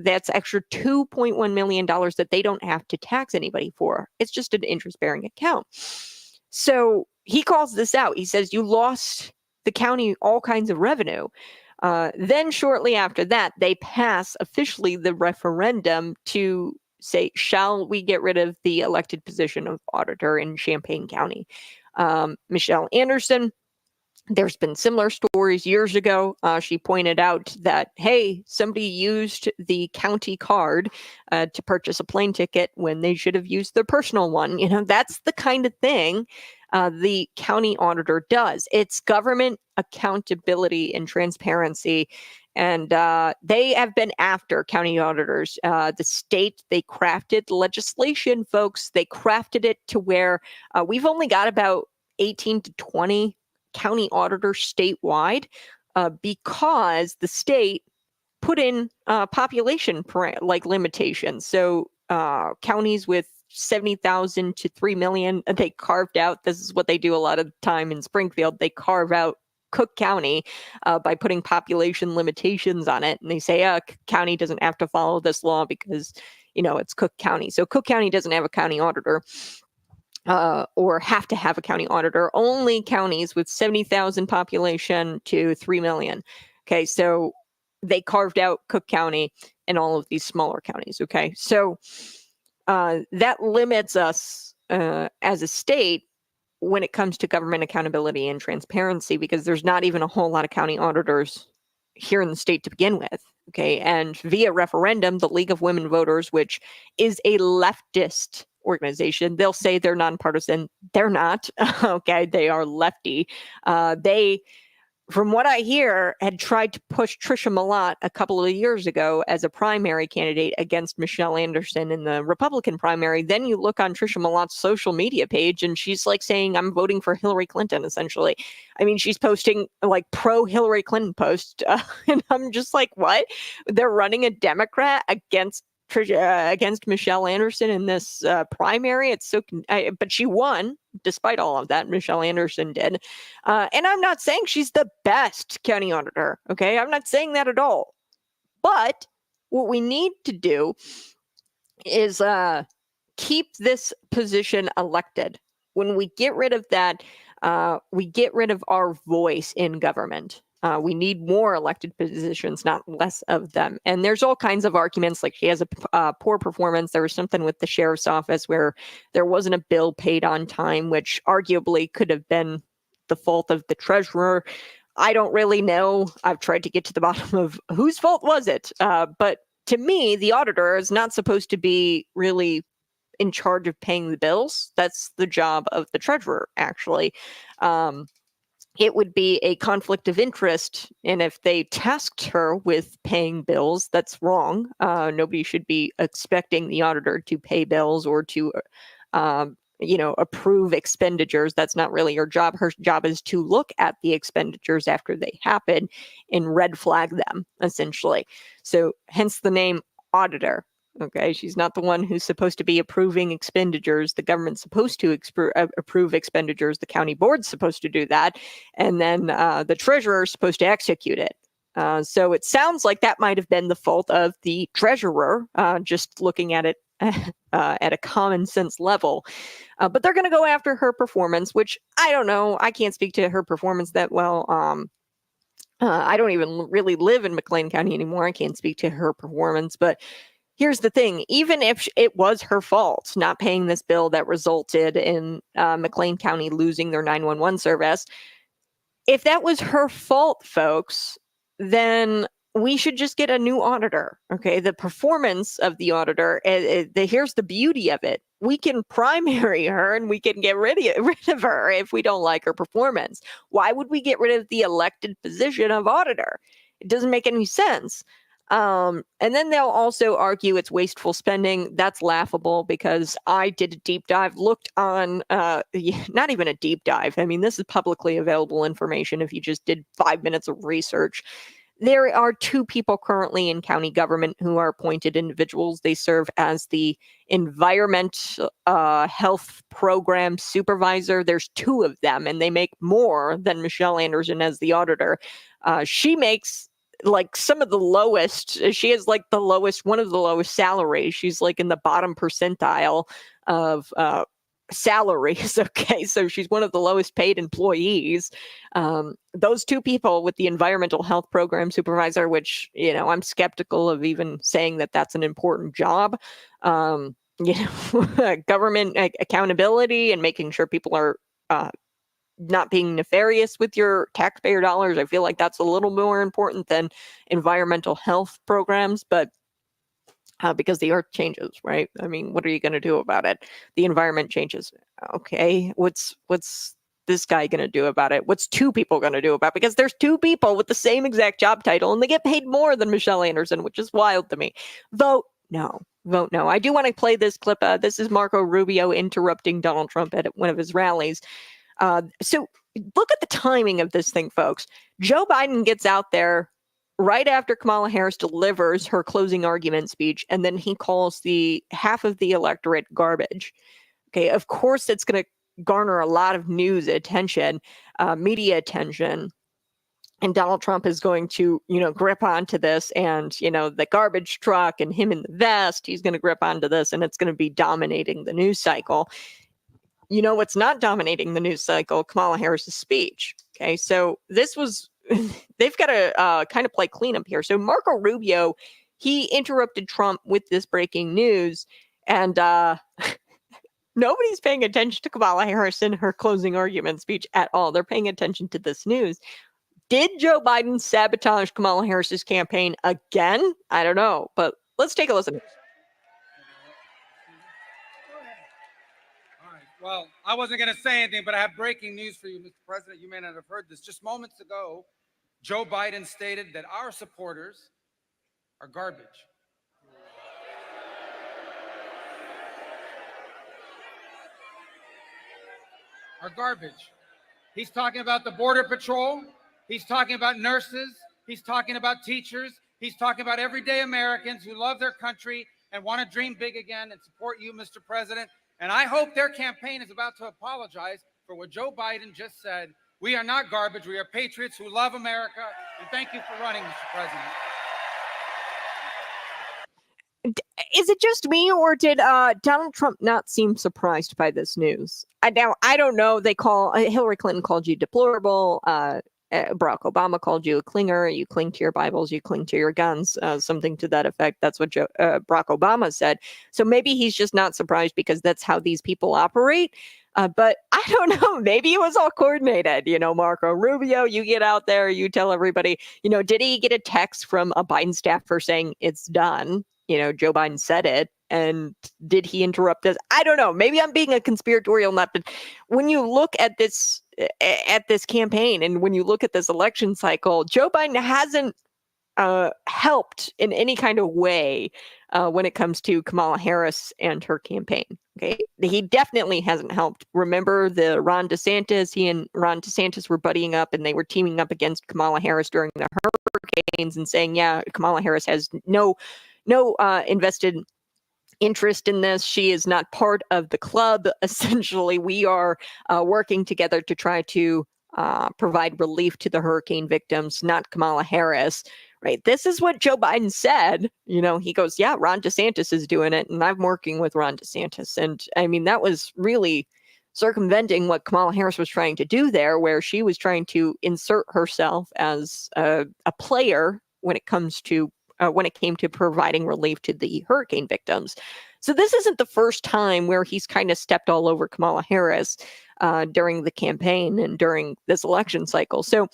That's extra $2.1 million that they don't have to tax anybody for. It's just an interest-bearing account. So he calls this out. He says, you lost the county all kinds of revenue. Then shortly after that, they pass officially the referendum to say, shall we get rid of the elected position of auditor in Champaign County? Michelle Anderson, there's been similar stories years ago. She pointed out that, hey, somebody used the county card to purchase a plane ticket when they should have used their personal one. That's the kind of thing the county auditor does. It's government accountability and transparency. And they have been after county auditors. The state, they crafted legislation, folks. They crafted it to where we've only got about 18 to 20 county auditors statewide because the state put in population limitations. So counties with 70,000 to 3 million, they carved out. This is what they do a lot of the time in Springfield. They carve out Cook County by putting population limitations on it. And they say, county doesn't have to follow this law because, it's Cook County. So Cook County doesn't have a county auditor or have to have a county auditor. Only counties with 70,000 population to 3 million. Okay, so they carved out Cook County and all of these smaller counties. Okay, so that limits us as a state when it comes to government accountability and transparency, because there's not even a whole lot of county auditors here in the state to begin with. Okay. And via referendum, the League of Women Voters, which is a leftist organization, they'll say they're nonpartisan. They're not. Okay. They are lefty. They, from what I hear, had tried to push Tricia Millott a couple of years ago as a primary candidate against Michelle Anderson in the Republican primary. Then you look on Tricia Millott's social media page and she's like saying, I'm voting for Hillary Clinton, essentially. I mean, she's posting like pro Hillary Clinton posts. And I'm just like, what? They're running a Democrat against Michelle Anderson in this primary. It's so, but she won despite all of that. Michelle Anderson did. And I'm not saying she's the best county auditor. Okay. I'm not saying that at all. But what we need to do is keep this position elected. When we get rid of that, we get rid of our voice in government. We need more elected positions, not less of them. And there's all kinds of arguments, like she has a poor performance. There was something with the sheriff's office where there wasn't a bill paid on time, which arguably could have been the fault of the treasurer. I don't really know. I've tried to get to the bottom of whose fault was it. But to me, the auditor is not supposed to be really in charge of paying the bills. That's the job of the treasurer, actually. It would be a conflict of interest. And if they tasked her with paying bills, that's wrong. Nobody should be expecting the auditor to pay bills or to, approve expenditures. That's not really her job. Her job is to look at the expenditures after they happen and red flag them, essentially. So hence the name auditor. Okay, she's not the one who's supposed to be approving expenditures. The government's supposed to approve expenditures. The county board's supposed to do that. And then the treasurer is supposed to execute it. So it sounds like that might have been the fault of the treasurer, just looking at it at a common sense level. But they're going to go after her performance, which I don't know. I can't speak to her performance that well. I don't even really live in McLean County anymore. I can't speak to her performance, but here's the thing. Even if it was her fault not paying this bill that resulted in McLean County losing their 911 service, if that was her fault, folks, then we should just get a new auditor. Okay, the performance of the auditor, here's the beauty of it. We can primary her and we can get rid of her if we don't like her performance. Why would we get rid of the elected position of auditor? It doesn't make any sense. And then they'll also argue it's wasteful spending. That's laughable because I did a deep dive, looked on, not even a deep dive. I mean, this is publicly available information if you just did 5 minutes of research. There are 2 people currently in county government who are appointed individuals. They serve as the environment health program supervisor. There's 2 of them, and they make more than Michelle Anderson as the auditor. She makes like some of the lowest. She has like the lowest, one of the lowest salaries. She's like in the bottom percentile of salaries. Okay, so she's one of the lowest paid employees. Those 2 people with the environmental health program supervisor, which, I'm skeptical of even saying that that's an important job. Government accountability and making sure people are not being nefarious with your taxpayer dollars. I feel like that's a little more important than environmental health programs. But because the earth changes, right? I mean, what are you going to do about it? The environment changes. Okay, what's this guy going to do about it? What's two people going to do about it? Because there's two people with the same exact job title and they get paid more than Michelle Anderson, which is wild to me. Vote no. Vote no. I do want to play this clip. This is Marco Rubio interrupting Donald Trump at one of his rallies. So look at the timing of this thing, folks. Joe Biden gets out there right after Kamala Harris delivers her closing argument speech, and then he calls the half of the electorate garbage. Okay, of course, it's going to garner a lot of news attention, media attention. And Donald Trump is going to, grip onto this and, the garbage truck and him in the vest, he's going to grip onto this and it's going to be dominating the news cycle. You know what's not dominating the news cycle? Kamala Harris's speech. Okay, so this was, they've got to kind of play cleanup here. So Marco Rubio, he interrupted Trump with this breaking news, and nobody's paying attention to Kamala Harris in her closing argument speech at all. They're paying attention to this news. Did Joe Biden sabotage Kamala Harris's campaign again? I don't know, but let's take a listen. All right. Well, I wasn't going to say anything, but I have breaking news for you, Mr. President. You may not have heard this. Just moments ago, Joe Biden stated that our supporters are garbage. Are garbage. He's talking about the Border Patrol. He's talking about nurses. He's talking about teachers. He's talking about everyday Americans who love their country and want to dream big again and support you, Mr. President. And I hope their campaign is about to apologize for what Joe Biden just said. We are not garbage. We are patriots who love America. And thank you for running, Mr. President. Is it just me, or did Donald Trump not seem surprised by this news? Now, I don't know. They call Hillary Clinton called you deplorable. Barack Obama called you a clinger. You cling to your Bibles. You cling to your guns. Something to that effect. That's what Barack Obama said. So maybe he's just not surprised because that's how these people operate. But I don't know. Maybe it was all coordinated. Marco Rubio, you get out there. You tell everybody. Did he get a text from a Biden staffer saying it's done? Joe Biden said it. And did he interrupt us? I don't know. Maybe I'm being a conspiratorial nut, but when you look at this campaign and when you look at this election cycle, Joe Biden hasn't helped in any kind of way when it comes to Kamala Harris and her campaign. Okay, he definitely hasn't helped. Remember the Ron DeSantis? He and Ron DeSantis were buddying up, and they were teaming up against Kamala Harris during the hurricanes and saying, "Yeah, Kamala Harris has no invested interest in this. She is not part of the club. Essentially, we are working together to try to provide relief to the hurricane victims, not Kamala Harris." Right. This is what Joe Biden said. He goes, "Yeah, Ron DeSantis is doing it, and I'm working with Ron DeSantis." And I mean, that was really circumventing what Kamala Harris was trying to do there, where she was trying to insert herself as a player when it came to providing relief to the hurricane victims. So this isn't the first time where he's kind of stepped all over Kamala Harris during the campaign and during this election cycle. So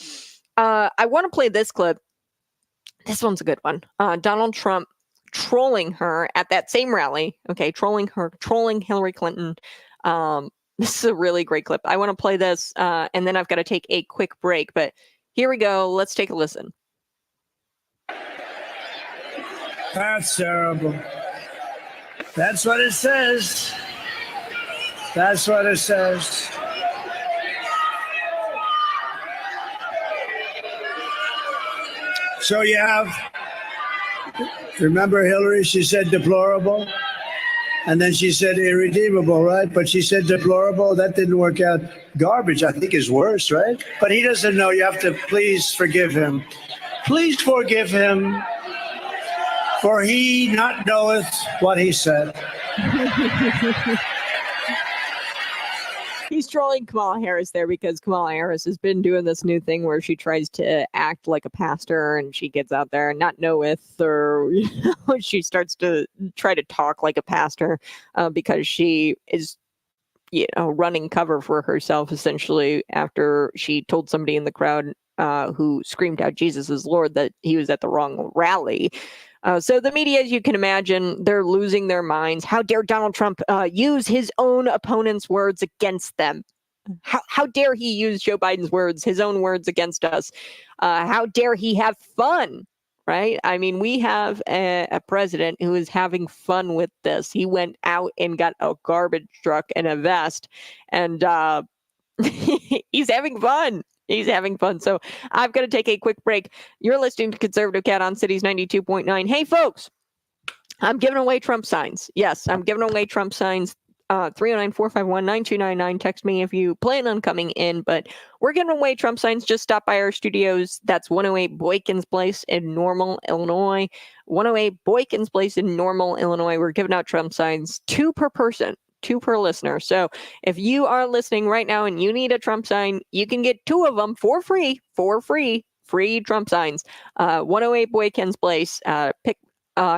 I want to play this clip. This one's a good one. Donald Trump trolling her at that same rally. Okay, trolling Hillary Clinton. This is a really great clip. I want to play this, and then I've got to take a quick break. But here we go. Let's take a listen. That's terrible. That's what it says. That's what it says. So you have, remember Hillary, she said deplorable, and then she said irredeemable, right? But she said deplorable, that didn't work out. Garbage, I think, is worse, right? But he doesn't know. You have to please forgive him. Please forgive him, for he not knoweth what he said. He's trolling Kamala Harris there because Kamala Harris has been doing this new thing where she tries to act like a pastor, and she gets out there and not knoweth, or she starts to try to talk like a pastor because she is running cover for herself, essentially, after she told somebody in the crowd who screamed out Jesus is Lord that he was at the wrong rally. So the media, as you can imagine, they're losing their minds. How dare Donald Trump use his own opponent's words against them? How dare he use Joe Biden's words, his own words against us? How dare he have fun? Right? I mean, we have a president who is having fun with this. He went out and got a garbage truck and a vest, and he's having fun. He's having fun. So I've got to take a quick break. You're listening to Conservative Cat on Cities 92.9. Hey, folks, I'm giving away Trump signs. Yes, I'm giving away Trump signs. 309-451-9299. Text me if you plan on coming in, but we're giving away Trump signs. Just stop by our studios. That's 108 Boykins Place in Normal, Illinois. 108 Boykins Place in Normal, Illinois. We're giving out Trump signs, 2 per person, 2 per listener. So if you are listening right now and you need a Trump sign, you can get 2 of them for free, free Trump signs. 108 Boykins Place. Pick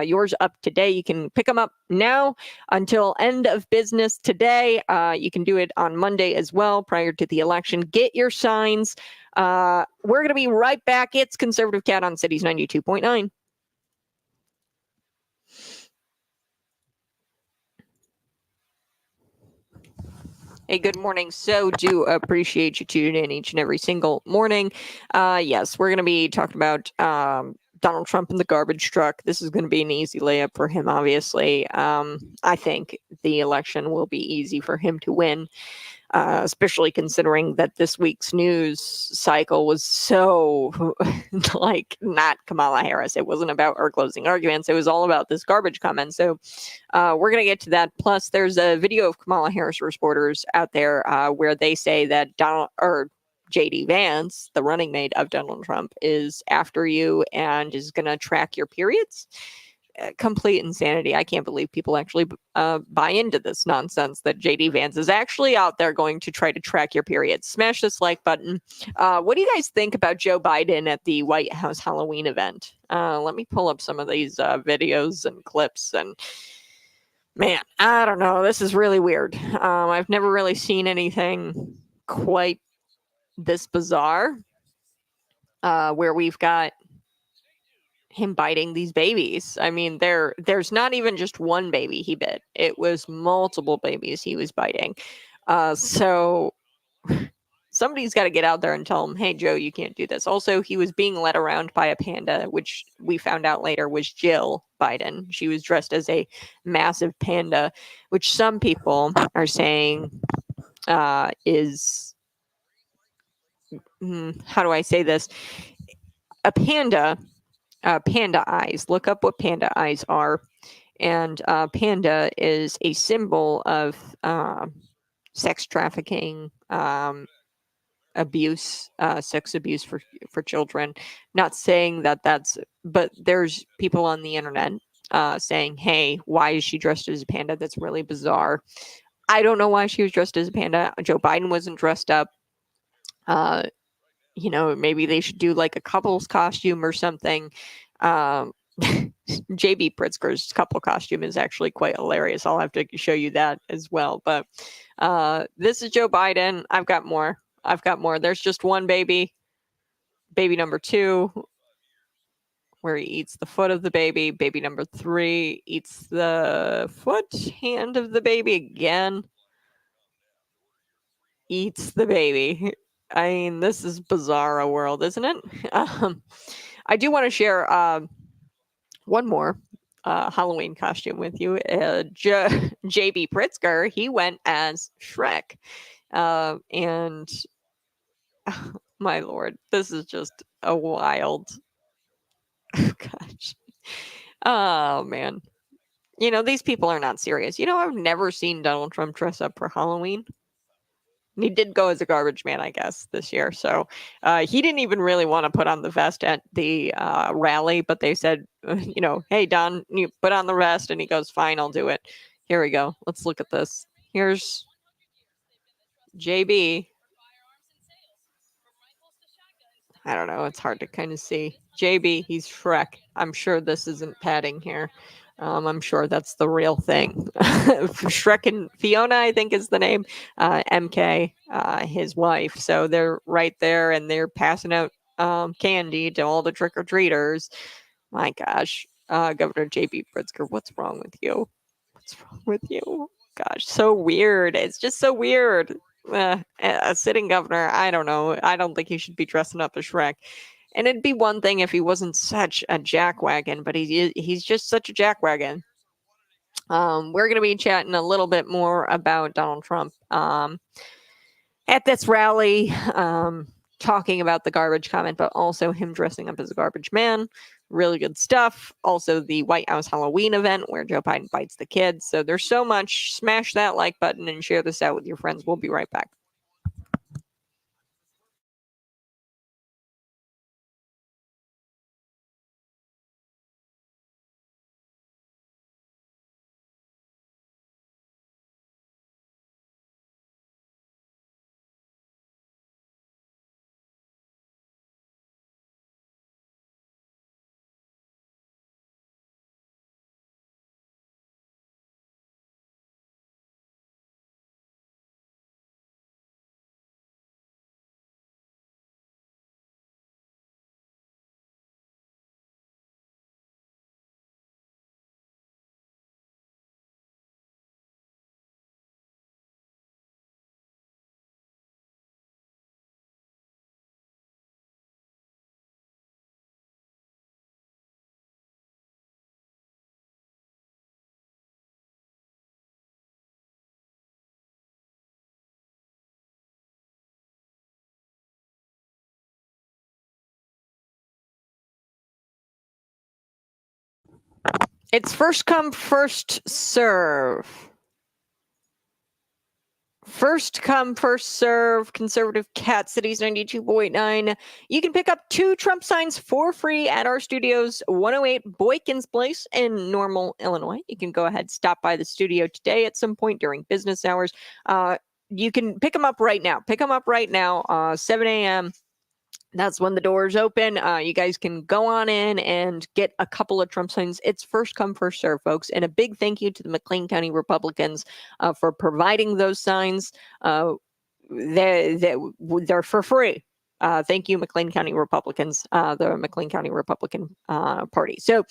yours up today. You can pick them up now until end of business today. You can do it on Monday as well, prior to the election. Get your signs. We're going to be right back. It's Conservative Cat on Cities 92.9. Hey, good morning. So do appreciate you tuning in each and every single morning. Yes, we're going to be talking about Donald Trump and the garbage truck. This is going to be an easy layup for him, obviously. I think the election will be easy for him to win, especially considering that this week's news cycle was so, like, not Kamala Harris. It wasn't about her closing arguments. It was all about this garbage comment. So we're going to get to that. Plus, there's a video of Kamala Harris reporters out there where they say that JD Vance, the running mate of Donald Trump, is after you and is going to track your periods. Complete insanity. I can't believe people actually buy into this nonsense that JD Vance is actually out there going to try to track your periods. Smash this like button. What do you guys think about Joe Biden at the White House Halloween event? Let me pull up some of these videos and clips. And man, I don't know. This is really weird. I've never really seen anything quite this bizarre, where we've got him biting these babies. I mean, there's not even just one baby he bit. It was multiple babies he was biting. So somebody's got to get out there and tell him, hey, Joe, you can't do this. Also, he was being led around by a panda, which we found out later was Jill Biden. She was dressed as a massive panda, which some people are saying is... how do I say this? A panda eyes. Look up what panda eyes are. And panda is a symbol of sex trafficking, abuse, sex abuse for children. Not saying but there's people on the internet saying, hey, why is she dressed as a panda? That's really bizarre. I don't know why she was dressed as a panda. Joe Biden wasn't dressed up. Maybe they should do like a couple's costume or something. JB Pritzker's couple costume is actually quite hilarious. I'll have to show you that as well. But this is Joe Biden. I've got more. There's just one baby. Baby number 2, where he eats the foot of the baby. Baby number 3 eats the hand of the baby again. Eats the baby. I mean, this is bizarre world, isn't it? I do want to share one more Halloween costume with you. JB Pritzker, he went as Shrek. And my Lord, this is just a wild... Oh, gosh. Oh, man. These people are not serious. I've never seen Donald Trump dress up for Halloween. He did go as a garbage man, I guess, this year. So he didn't even really want to put on the vest at the rally, but they said, hey, Don, you put on the vest. And he goes, fine, I'll do it. Here we go. Let's look at this. Here's JB. I don't know. It's hard to kind of see. JB, he's Shrek. I'm sure this isn't padding here. I'm sure that's the real thing. Shrek and Fiona, I think, is the name. MK, his wife. So they're right there, and they're passing out candy to all the trick-or-treaters. My gosh. Governor J.B. Pritzker. What's wrong with you? What's wrong with you? Gosh, so weird. It's just so weird. A sitting governor, I don't know. I don't think he should be dressing up as Shrek. And it'd be one thing if he wasn't such a jackwagon, but he's just such a jackwagon. We're going to be chatting a little bit more about Donald Trump at this rally, talking about the garbage comment, but also him dressing up as a garbage man. Really good stuff. Also, the White House Halloween event where Joe Biden bites the kids. So there's so much. Smash that like button and share this out with your friends. We'll be right back. It's first come, first serve. First come, first serve. Conservative Cat Cities 92.9. You can pick up 2 Trump signs for free at our studios, 108 Boykins Place in Normal, Illinois. You can go ahead, stop by the studio today at some point during business hours. You can pick them up right now. 7 a.m. That's when the doors open. You guys can go on in and get a couple of Trump signs. It's first come, first serve, folks. And a big thank you to the McLean County Republicans for providing those signs. They're for free. Thank you, McLean County Republicans, the McLean County Republican Party. So,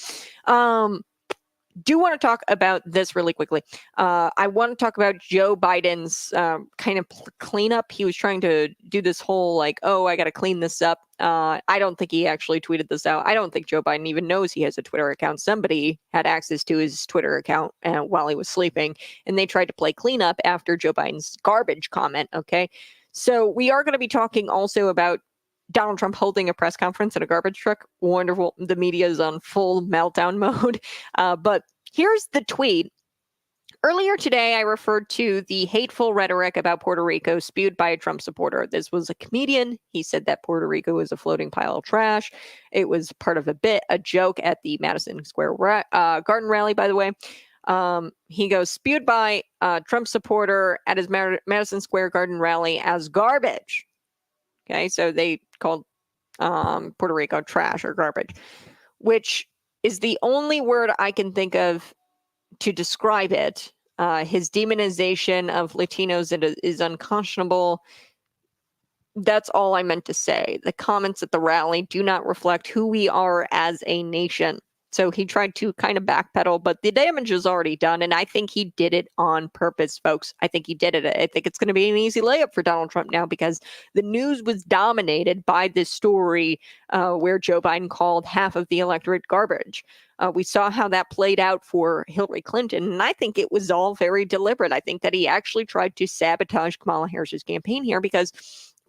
do want to talk about this really quickly. I want to talk about Joe Biden's kind of cleanup. He was trying to do this whole like, oh, I got to clean this up. I don't think he actually tweeted this out. I don't think Joe Biden even knows he has a Twitter account. Somebody had access to his Twitter account while he was sleeping, and they tried to play cleanup after Joe Biden's garbage comment. Okay. So we are going to be talking also about Donald Trump holding a press conference in a garbage truck. Wonderful. The media is on full meltdown mode. But here's the tweet. Earlier today, I referred to the hateful rhetoric about Puerto Rico spewed by a Trump supporter. This was a comedian. He said that Puerto Rico was a floating pile of trash. It was part of a joke at the Madison Square Garden rally, by the way. He goes, spewed by a Trump supporter at his Madison Square Garden rally as garbage. Okay, so they called Puerto Rico trash or garbage, which is the only word I can think of to describe it. His demonization of Latinos is unconscionable. That's all I meant to say. The comments at the rally do not reflect who we are as a nation. So he tried to kind of backpedal, but the damage is already done. And I think he did it on purpose, folks. I think he did it. I think it's going to be an easy layup for Donald Trump now because the news was dominated by this story where Joe Biden called half of the electorate garbage. We saw how that played out for Hillary Clinton. And I think it was all very deliberate. I think that he actually tried to sabotage Kamala Harris's campaign here because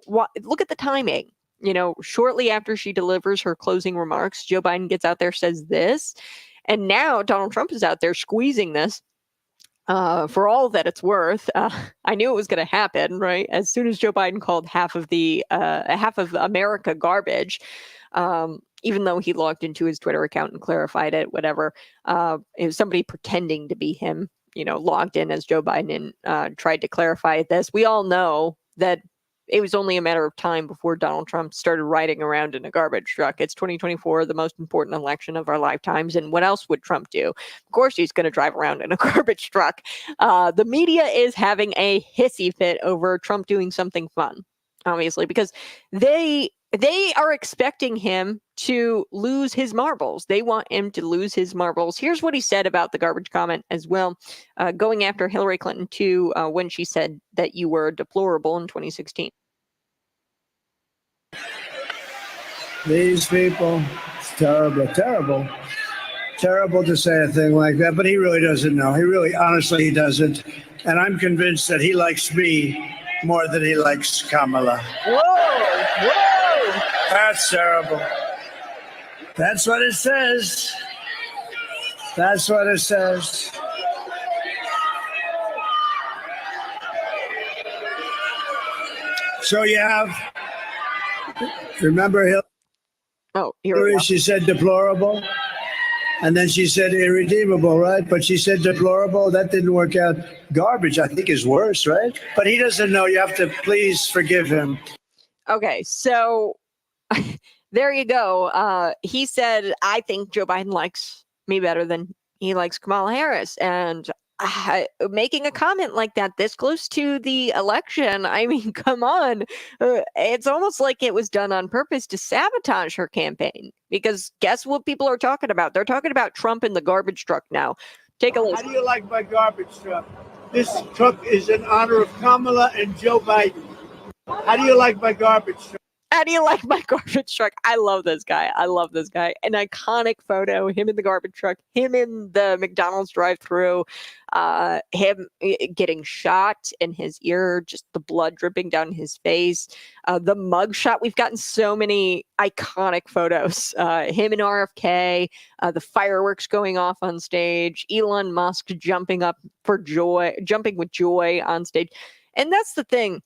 look at the timing. You know, shortly after she delivers her closing remarks, Joe Biden gets out there, says this, and now Donald Trump is out there squeezing this for all that it's worth. I knew it was going to happen, right? As soon as Joe Biden called half of America garbage, even though he logged into his Twitter account and clarified it, whatever, it was somebody pretending to be him, logged in as Joe Biden and tried to clarify this. We all know that it was only a matter of time before Donald Trump started riding around in a garbage truck. It's 2024, the most important election of our lifetimes. And what else would Trump do? Of course, he's going to drive around in a garbage truck. The media is having a hissy fit over Trump doing something fun, obviously, because they they are expecting him to lose his marbles. They want him to lose his marbles. Here's what he said about the garbage comment as well, going after Hillary Clinton too, when she said that you were deplorable in 2016. These people, it's terrible, terrible. Terrible to say a thing like that, but he really doesn't know. He really, honestly, he doesn't. And I'm convinced that he likes me more than he likes Kamala. Whoa! That's terrible. That's what it says. That's what it says. So you have, remember Hillary? Oh, here we go. She said deplorable. And then she said irredeemable, right? But she said deplorable. That didn't work out. Garbage, I think, is worse, right? But he doesn't know. You have to please forgive him. Okay, so there you go. He said, I think Joe Biden likes me better than he likes Kamala Harris. And making a comment like that this close to the election, I mean, come on. It's almost like it was done on purpose to sabotage her campaign. Because guess what people are talking about? They're talking about Trump in the garbage truck now. Take a listen. How do you like my garbage truck? This truck is in honor of Kamala and Joe Biden. How do you like my garbage truck? How do you like my garbage truck? I love this guy. I love this guy. An iconic photo, him in the garbage truck, him in the McDonald's drive-thru, him getting shot in his ear, just the blood dripping down his face, the mug shot. We've gotten so many iconic photos. Him in RFK, the fireworks going off on stage, Elon Musk jumping with joy on stage. And that's the thing.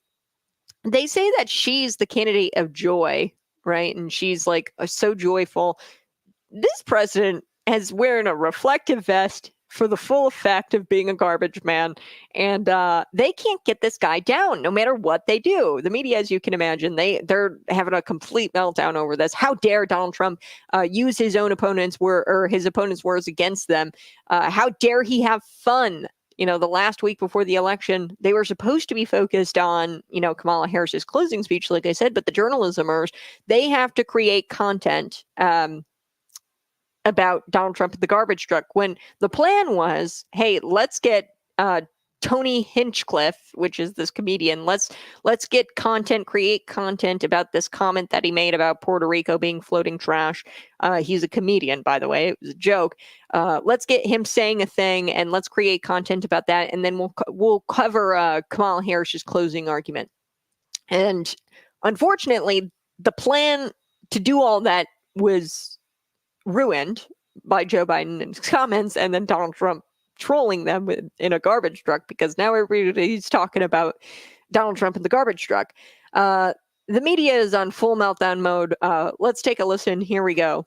They say that she's the candidate of joy, right? And she's like so joyful. This president is wearing a reflective vest for the full effect of being a garbage man. And they can't get this guy down no matter what they do. The media, as you can imagine, they're having a complete meltdown over this. How dare Donald Trump use his own opponents' his opponents' words against them? How dare he have fun? You know, the last week before the election, they were supposed to be focused on, Kamala Harris's closing speech, like I said, but the journalismers, they have to create content about Donald Trump at the garbage truck, when the plan was, hey, let's get Tony Hinchcliffe, which is this comedian, let's create content about this comment that he made about Puerto Rico being floating trash. He's a comedian, by the way. It was a joke. Let's get him saying a thing, and let's create content about that, and then we'll cover Kamala Harris's closing argument. And unfortunately, the plan to do all that was ruined by Joe Biden and his comments, and then Donald Trump trolling them in a garbage truck, because now everybody's talking about Donald Trump in the garbage truck. The media is on full meltdown mode. Let's take a listen. Here we go.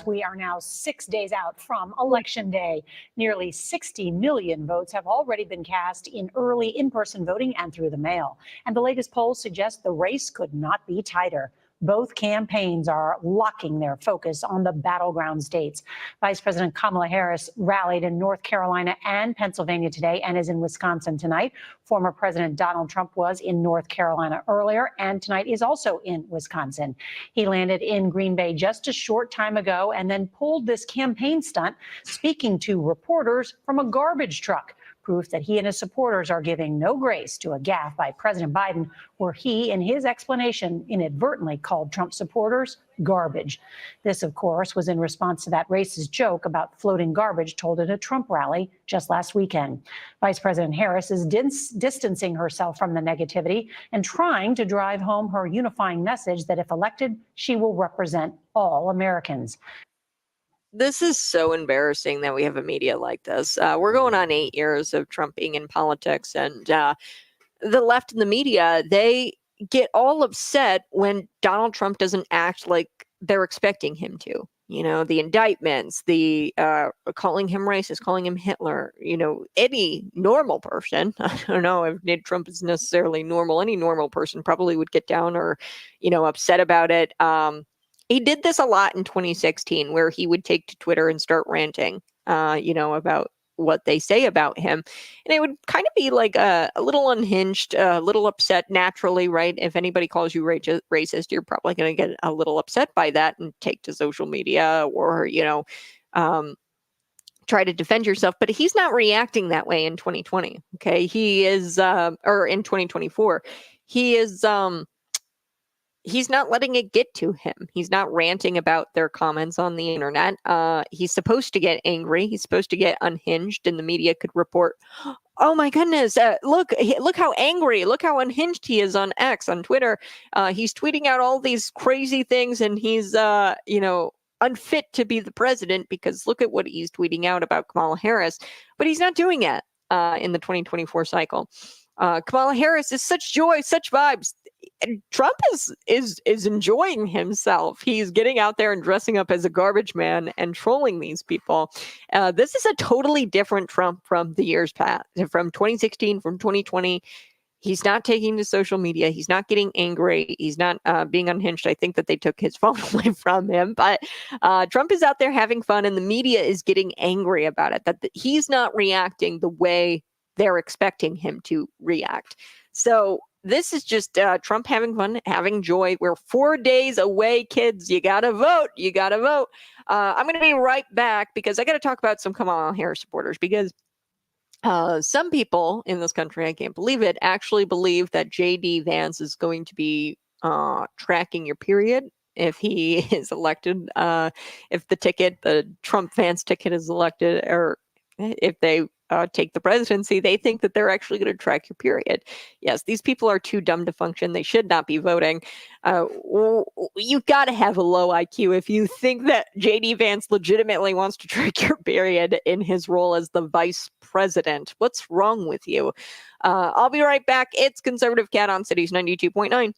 We are now 6 days out from Election Day. Nearly 60 million votes have already been cast in early in-person voting and through the mail. And the latest polls suggest the race could not be tighter. Both campaigns are locking their focus on the battleground states. Vice President Kamala Harris rallied in North Carolina and Pennsylvania today and is in Wisconsin tonight. Former President Donald Trump was in North Carolina earlier and tonight is also in Wisconsin. He landed in Green Bay just a short time ago and then pulled this campaign stunt, speaking to reporters from a garbage truck. Proof that he and his supporters are giving no grace to a gaffe by President Biden, where he, in his explanation, inadvertently called Trump supporters garbage. This, of course, was in response to that racist joke about floating garbage told at a Trump rally just last weekend. Vice President Harris is distancing herself from the negativity and trying to drive home her unifying message that if elected, she will represent all Americans. This is so embarrassing that we have a media like this. We're going on 8 years of Trump being in politics, and the left and the media, they get all upset when Donald Trump doesn't act like they're expecting him to. You know, the indictments, the calling him racist, calling him Hitler, any normal person, I don't know if Trump is necessarily normal. Any normal person probably would get down or, upset about it. He did this a lot in 2016, where he would take to Twitter and start ranting, about what they say about him. And it would kind of be like a little unhinged, a little upset naturally, right? If anybody calls you racist, you're probably going to get a little upset by that and take to social media or, um, try to defend yourself. But he's not reacting that way in 2020. Okay. He is, or in 2024, he is, he's not letting it get to him. He's not ranting about their comments on the internet. He's supposed to get angry. He's supposed to get unhinged, and the media could report, "Oh my goodness! Look how angry! Look how unhinged he is on X, on Twitter. He's tweeting out all these crazy things, and he's, unfit to be the president because look at what he's tweeting out about Kamala Harris." But he's not doing it in the 2024 cycle. Kamala Harris is such joy, such vibes. And Trump is enjoying himself. He's getting out there and dressing up as a garbage man and trolling these people. This is a totally different Trump from the years past, from 2016, from 2020. He's not taking to social media. He's not getting angry. He's not being unhinged. I think that they took his phone away from him. But Trump is out there having fun, and the media is getting angry about it, that he's not reacting the way they're expecting him to react. So this is just Trump having fun, having joy. We're 4 days away, kids. You got to vote. You got to vote. I'm going to be right back because I got to talk about some Kamala Harris supporters because some people in this country, I can't believe it, actually believe that JD Vance is going to be tracking your period if he is elected. If the Trump Vance ticket is elected, or if they take the presidency, they think that they're actually going to track your period. Yes, these people are too dumb to function. They should not be voting. You've got to have a low IQ if you think that JD Vance legitimately wants to track your period in his role as the vice president. What's wrong with you? I'll be right back. It's Conservative Cat on Cities 92.9.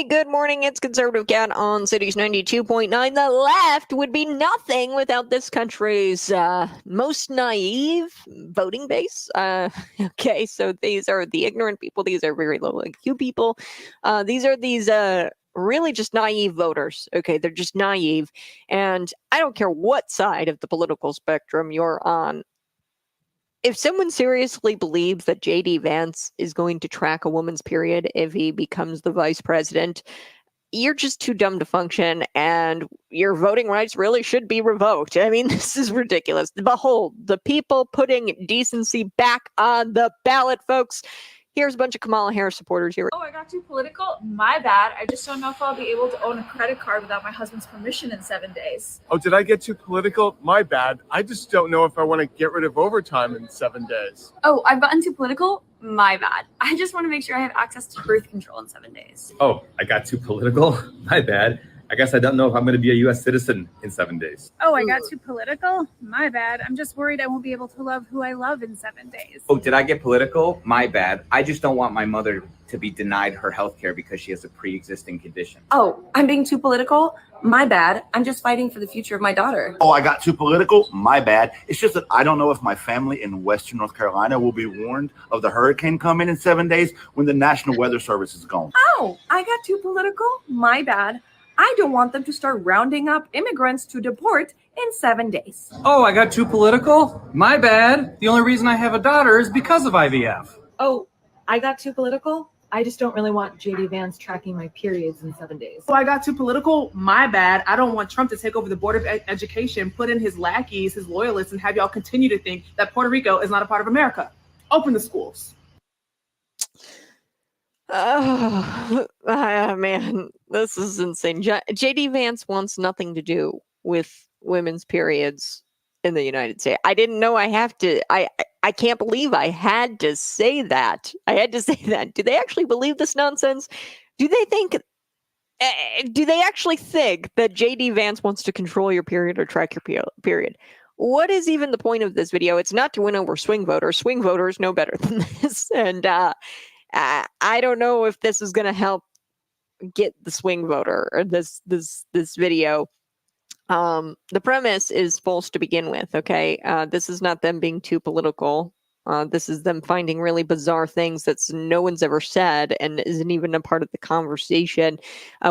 Hey, good morning. It's Conservative Cat on Cities 92.9. The left would be nothing without this country's most naive voting base. Okay, so these are the ignorant people. These are very low IQ people. These are these really just naive voters. Okay, they're just naive. And I don't care what side of the political spectrum you're on. If someone seriously believes that JD Vance is going to track a woman's period if he becomes the vice president, you're just too dumb to function, and your voting rights really should be revoked. I mean, this is ridiculous. Behold, the people putting decency back on the ballot, folks. Here's a bunch of Kamala Harris supporters here. Oh, I got too political? My bad. I just don't know if I'll be able to own a credit card without my husband's permission in 7 days. Oh, did I get too political? My bad. I just don't know if I want to get rid of overtime in 7 days. Oh, I've gotten too political? My bad. I just want to make sure I have access to birth control in 7 days. Oh, I got too political? My bad. I guess I don't know if I'm going to be a U.S. citizen in 7 days. Oh, I got too political? My bad. I'm just worried I won't be able to love who I love in 7 days. Oh, did I get political? My bad. I just don't want my mother to be denied her health care because she has a pre-existing condition. Oh, I'm being too political? My bad. I'm just fighting for the future of my daughter. Oh, I got too political? My bad. It's just that I don't know if my family in Western North Carolina will be warned of the hurricane coming in 7 days when the National Weather Service is gone. Oh, I got too political? My bad. I don't want them to start rounding up immigrants to deport in 7 days. Oh, I got too political? My bad. The only reason I have a daughter is because of IVF. Oh, I got too political? I just don't really want JD Vance tracking my periods in 7 days. Oh, I got too political? My bad. I don't want Trump to take over the Board of Education, put in his lackeys, his loyalists, and have y'all continue to think that Puerto Rico is not a part of America. Open the schools. Oh, man, this is insane. JD Vance wants nothing to do with women's periods in the United States. I didn't know I have to. I can't believe I had to say that. I had to say that. Do they actually believe this nonsense? Do they think? Do they actually think that JD Vance wants to control your period or track your period? What is even the point of this video? It's not to win over swing voters. Swing voters know better than this, and I don't know if this is going to help get the swing voter or this video. The premise is false to begin with. Okay. This is not them being too political. This is them finding really bizarre things that no one's ever said and isn't even a part of the conversation.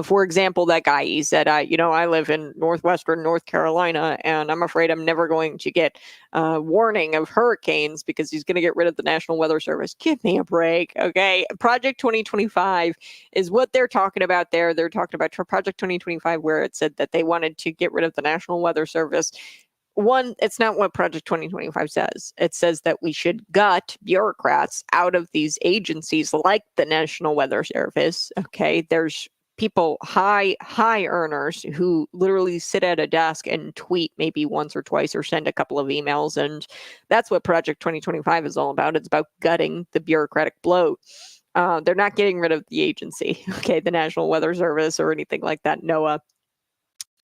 For example, that guy, he said, I live in northwestern North Carolina, and I'm afraid I'm never going to get warning of hurricanes because he's going to get rid of the National Weather Service. Give me a break, okay? Project 2025 is what they're talking about there. They're talking about Project 2025, where it said that they wanted to get rid of the National Weather Service. One, it's not what Project 2025 says. It says that we should gut bureaucrats out of these agencies like the National Weather Service. Okay, there's people, high earners, who literally sit at a desk and tweet maybe once or twice or send a couple of emails. And that's what Project 2025 is all about. It's about gutting the bureaucratic bloat. They're not getting rid of the agency, okay, the National Weather Service or anything like that, NOAA.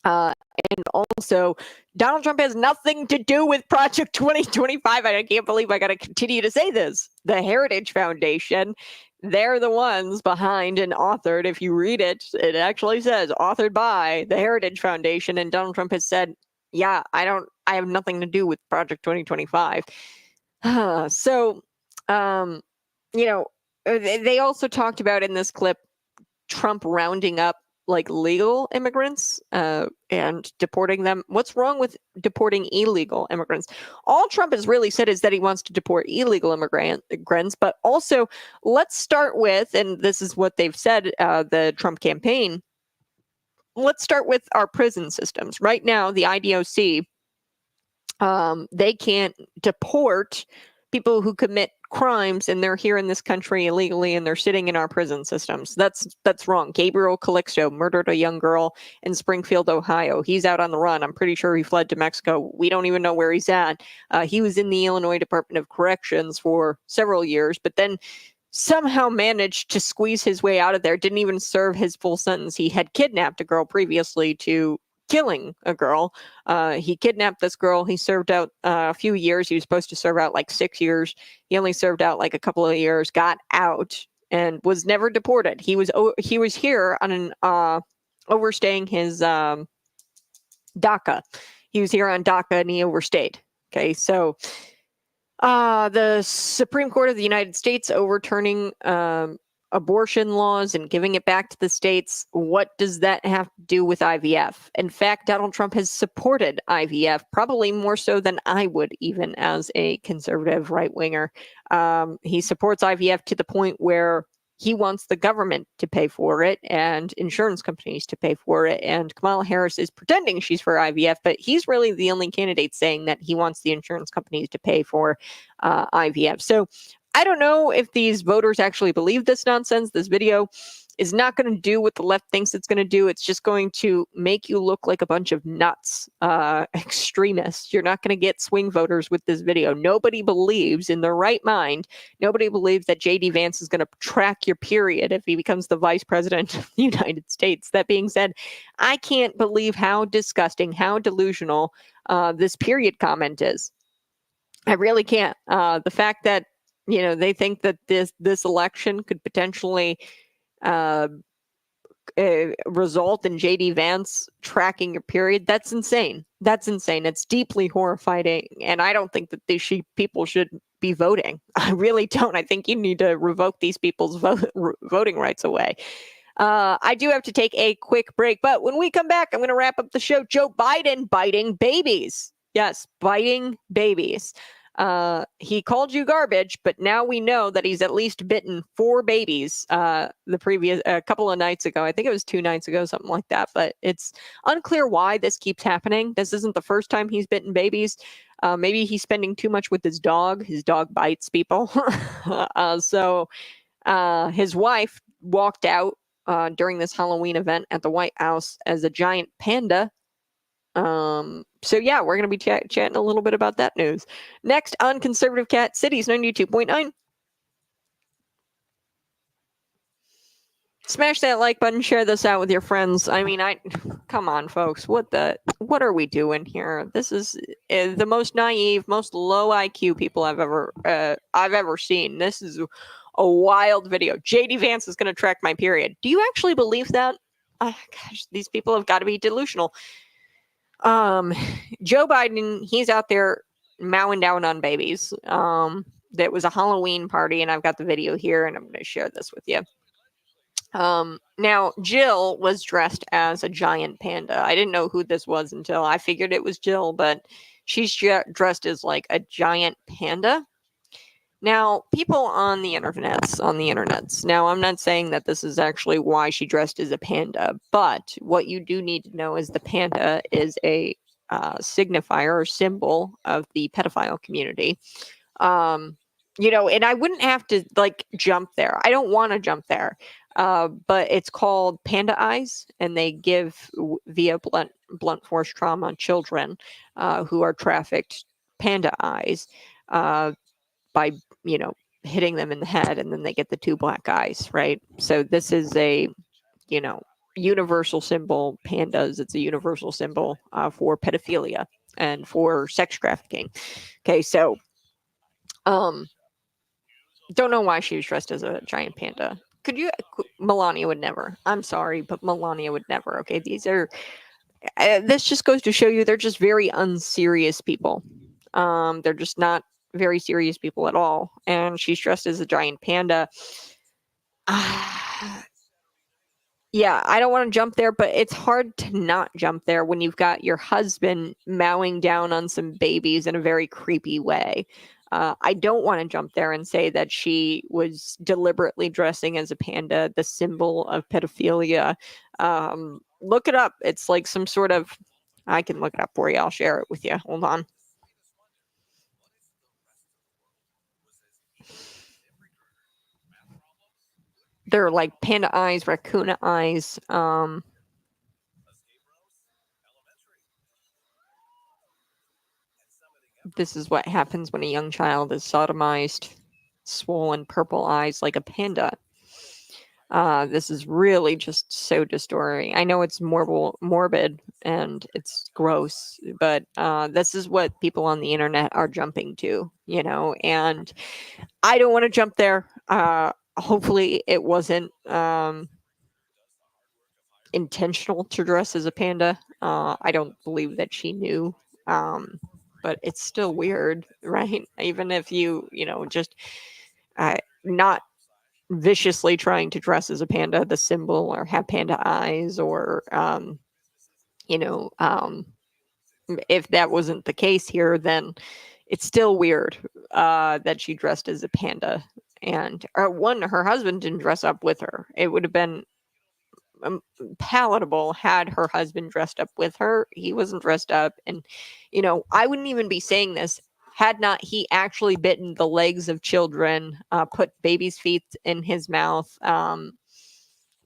And also, Donald Trump has nothing to do with Project 2025. I can't believe I got to continue to say this. The Heritage Foundation, they're the ones behind and authored. If you read it, it actually says authored by the Heritage Foundation. And Donald Trump has said, yeah, I have nothing to do with Project 2025. They also talked about in this clip, Trump rounding up like legal immigrants and deporting them. What's wrong with deporting illegal immigrants? All Trump has really said is that he wants to deport illegal immigrants, but also let's start with, and this is what they've said, the Trump campaign, let's start with our prison systems. Right now, the IDOC, they can't deport people who commit crimes and they're here in this country illegally and they're sitting in our prison systems. That's wrong. Gabriel Calixto murdered a young girl in Springfield, Ohio. He's out on the run. I'm pretty sure he fled to Mexico. We don't even know where he's at. He was in the Illinois Department of Corrections for several years, but then somehow managed to squeeze his way out of there. Didn't even serve his full sentence. He had kidnapped a girl previously to killing a girl. He kidnapped this girl. He served out a few years. He was supposed to serve out like 6 years. He only served out like a couple of years, got out, and was never deported. He was here on an overstaying his DACA. He was here on DACA and he overstayed. Okay, so the Supreme Court of the United States overturning abortion laws and giving it back to the states. What does that have to do with IVF? In fact, Donald Trump has supported IVF, probably more so than I would, even as a conservative right-winger. He supports IVF to the point where he wants the government to pay for it and insurance companies to pay for it. And Kamala Harris is pretending she's for IVF, but he's really the only candidate saying that he wants the insurance companies to pay for IVF. So I don't know if these voters actually believe this nonsense. This video is not going to do what the left thinks it's going to do. It's just going to make you look like a bunch of nuts, extremists. You're not going to get swing voters with this video. Nobody believes in their right mind. Nobody believes that JD Vance is going to track your period if he becomes the vice president of the United States. That being said, I can't believe how disgusting, how delusional this period comment is. I really can't. The fact that, you know, they think that this election could potentially result in JD Vance tracking your period. That's insane. That's insane. It's deeply horrifying. And I don't think that these people should be voting. I really don't. I think you need to revoke these people's voting rights away. I do have to take a quick break, but when we come back, I'm going to wrap up the show. Joe Biden biting babies. Yes, biting babies. He called you garbage, but now we know that he's at least bitten 4 babies the previous couple of nights ago. I think it was 2 nights ago, something like that. But it's unclear why this keeps happening. This isn't the first time he's bitten babies. Maybe he's spending too much with his dog. His dog bites people. So his wife walked out during this Halloween event at the White House as a giant panda. So yeah, we're going to be chatting a little bit about that news. Next on Conservative Cat Cities 92.9. Smash that like button, share this out with your friends. I mean, come on, folks. What are we doing here? This is the most naive, most low IQ people I've ever seen. This is a wild video. JD Vance is going to track my period. Do you actually believe that? Gosh, these people have got to be delusional. Joe Biden, he's out there mowing down on babies. That was a Halloween party, and I've got the video here, and I'm going to share this with you. Now Jill was dressed as a giant panda. I didn't know who this was until I figured it was Jill, but she's dressed as like a giant panda. Now, people on the internets. Now, I'm not saying that this is actually why she dressed as a panda, but what you do need to know is the panda is a signifier or symbol of the pedophile community. You know, and I wouldn't have to like jump there. I don't want to jump there. But it's called panda eyes, and they give via blunt force trauma children who are trafficked panda eyes by, you know, hitting them in the head, and then they get the 2 black eyes, right? So this is a, you know, universal symbol. Pandas, it's a universal symbol for pedophilia and for sex trafficking. Okay, so don't know why she was dressed as a giant panda. Melania would never. I'm sorry, but Melania would never. Okay, these are this just goes to show you they're just very unserious people. They're just not very serious people at all. And she's dressed as a giant panda. Yeah, I don't want to jump there, but it's hard to not jump there when you've got your husband mowing down on some babies in a very creepy way. I don't want to jump there and say that she was deliberately dressing as a panda, the symbol of pedophilia. Look it up. It's like some sort of, I can look it up for you. I'll share it with you. Hold on. They're like panda eyes, raccoon eyes. This is what happens when a young child is sodomized. Swollen purple eyes like a panda. This is really just so distorting. I know it's morbid and it's gross, but this is what people on the internet are jumping to, you know, and I don't want to jump there. hopefully it wasn't intentional to dress as a panda. I don't believe that she knew. But it's still weird, right? Even if you just not viciously trying to dress as a panda, the symbol, or have panda eyes, or if that wasn't the case here, then it's still weird that she dressed as a panda. And her husband didn't dress up with her. It would have been palatable had her husband dressed up with her. He wasn't dressed up, and I wouldn't even be saying this had not he actually bitten the legs of children, put babies' feet in his mouth,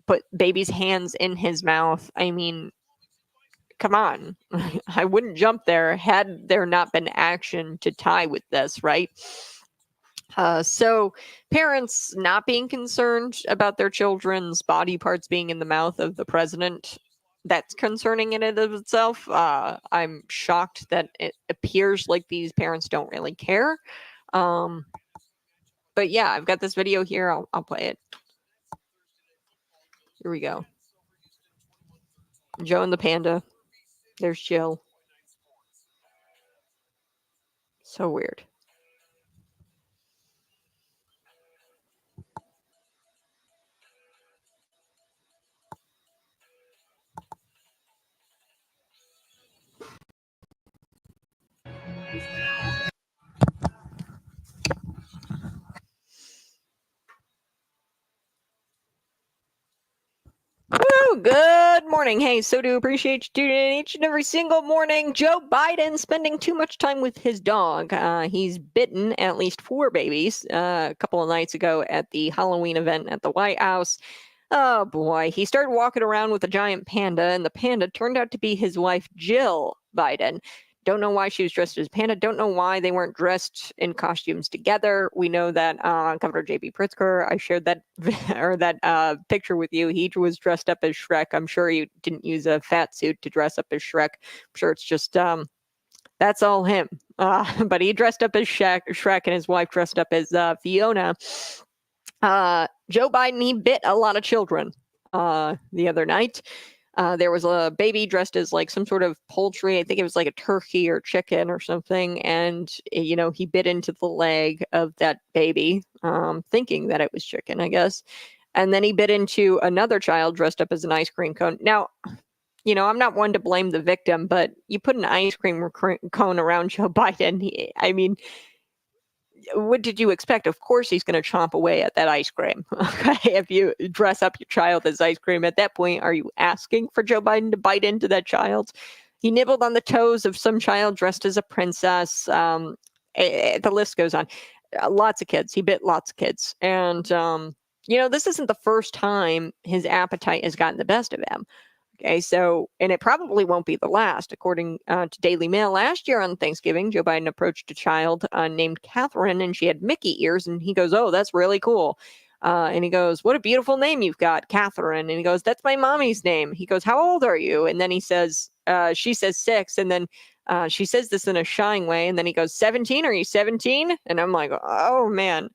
put babies' hands in his mouth. I mean, come on. I wouldn't jump there had there not been action to tie with this, right? So parents not being concerned about their children's body parts being in the mouth of the president, that's concerning in and of itself. I'm shocked that it appears like these parents don't really care. But yeah, I've got this video here. I'll play it. Here we go. Joe and the panda. There's Jill. So weird. Woo, good morning. Hey, so do appreciate you tuning in each and every single morning. Joe Biden spending too much time with his dog. He's bitten at least 4 babies a couple of nights ago at the Halloween event at the White House. Oh boy, he started walking around with a giant panda, and the panda turned out to be his wife, Jill Biden. Don't know why she was dressed as a panda. Don't know why they weren't dressed in costumes together. We know that Governor J.B. Pritzker, I shared that that picture with you. He was dressed up as Shrek. I'm sure he didn't use a fat suit to dress up as Shrek. I'm sure it's just that's all him. But he dressed up as Shrek, and his wife dressed up as Fiona. Joe Biden, he bit a lot of children the other night. There was a baby dressed as like some sort of poultry. I think it was like a turkey or chicken or something. And, he bit into the leg of that baby, thinking that it was chicken, I guess. And then he bit into another child dressed up as an ice cream cone. Now, I'm not one to blame the victim, but you put an ice cream cone around Joe Biden. I mean, what did you expect? Of course he's going to chomp away at that ice cream. Okay, if you dress up your child as ice cream, at that point, are you asking for Joe Biden to bite into that child? He nibbled on the toes of some child dressed as a princess. The list goes on. Lots of kids. He bit lots of kids. And, this isn't the first time his appetite has gotten the best of him. Okay, so, and it probably won't be the last. According to Daily Mail, last year on Thanksgiving, Joe Biden approached a child named Catherine, and she had Mickey ears, and he goes, "Oh, that's really cool." And he goes, "What a beautiful name you've got, Catherine." And he goes, "That's my mommy's name." He goes, "How old are you?" And then he says, she says 6, and then she says this in a shying way, and then he goes, 17? Are you 17? And I'm like, oh, man.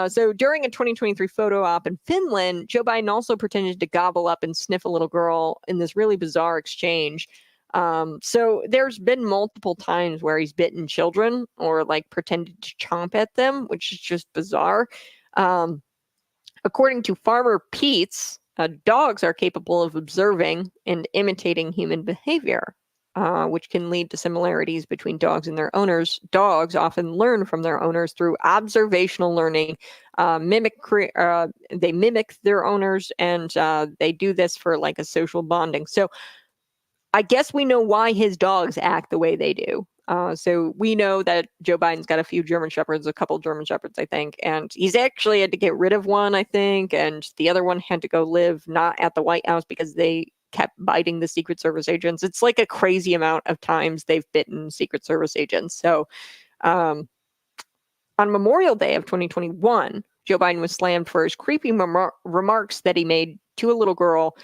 So during a 2023 photo op in Finland, Joe Biden also pretended to gobble up and sniff a little girl in this really bizarre exchange. So there's been multiple times where he's bitten children or like pretended to chomp at them, which is just bizarre. According to Farmer Pete's, dogs are capable of observing and imitating human behavior. Which can lead to similarities between dogs and their owners. Dogs often learn from their owners through observational learning. They mimic their owners, and they do this for like a social bonding. So I guess we know why his dogs act the way they do. So we know that Joe Biden's got a few German Shepherds, a couple German Shepherds, I think, and he's actually had to get rid of one, I think, and the other one had to go live not at the White House because they kept biting the Secret Service agents. It's like a crazy amount of times they've bitten Secret Service agents. So on Memorial Day of 2021, Joe Biden was slammed for his creepy remarks that he made to a little girl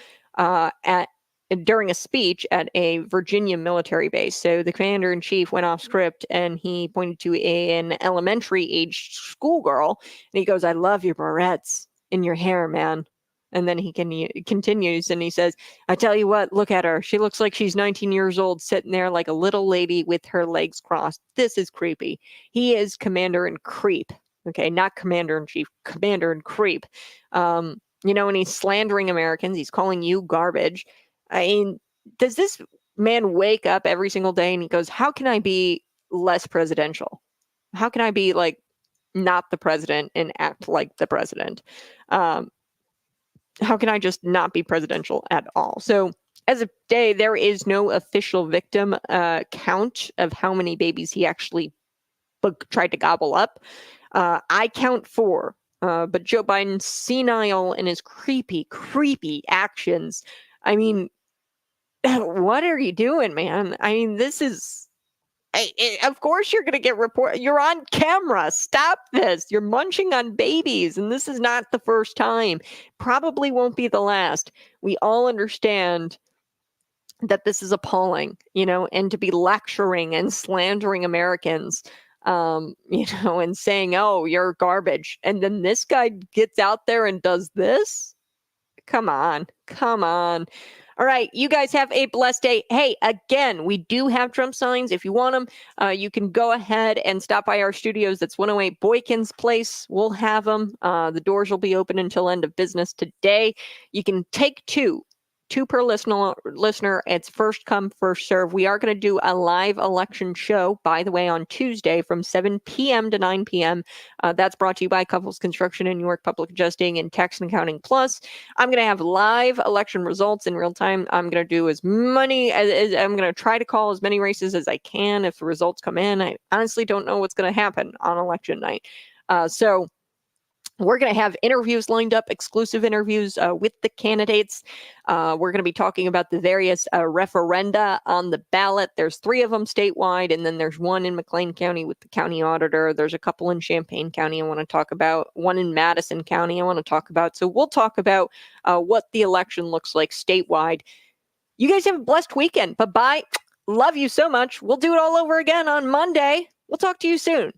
during a speech at a Virginia military base. So the commander-in-chief went off script and he pointed to an elementary-aged schoolgirl and he goes, "I love your barrettes." in your hair, man. And then he continues and he says, I tell you what, look at her. She looks like she's 19 years old, sitting there like a little lady with her legs crossed. This is creepy. He is commander in creep. Okay, not commander in chief, commander in creep. And he's slandering Americans. He's calling you garbage. I mean, does this man wake up every single day and he goes, how can I be less presidential? How can I be like not the president and act like the president? How can I just not be presidential at all? So as of today, there is no official victim count of how many babies he actually tried to gobble up. I count 4, but Joe Biden's senile and his creepy actions. I mean, what are you doing, man? I mean, this is... of course you're going to get report. You're on camera. Stop this. You're munching on babies. And this is not the first time. Probably won't be the last. We all understand that this is appalling, and to be lecturing and slandering Americans, and saying, oh, you're garbage. And then this guy gets out there and does this. Come on. All right, you guys have a blessed day. Hey, again, we do have Trump signs. If you want them, you can go ahead and stop by our studios. That's 108 Boykins Place. We'll have them. The doors will be open until end of business today. You can take 2 per listener. It's first come, first serve. We are going to do a live election show, by the way, on Tuesday from 7 p.m. to 9 p.m. That's brought to you by Couples Construction and New York Public Adjusting and Tax and Accounting Plus. I'm going to have live election results in real time. I'm going to do as many as I'm going to try to call as many races as I can. If the results come in, I honestly don't know what's going to happen on election night. So we're going to have interviews lined up, exclusive interviews with the candidates. We're going to be talking about the various referenda on the ballot. There's 3 of them statewide, and then there's 1 in McLean County with the county auditor. There's a couple in Champaign County I want to talk about, 1 in Madison County I want to talk about. So we'll talk about what the election looks like statewide. You guys have a blessed weekend. Bye-bye. Love you so much. We'll do it all over again on Monday. We'll talk to you soon.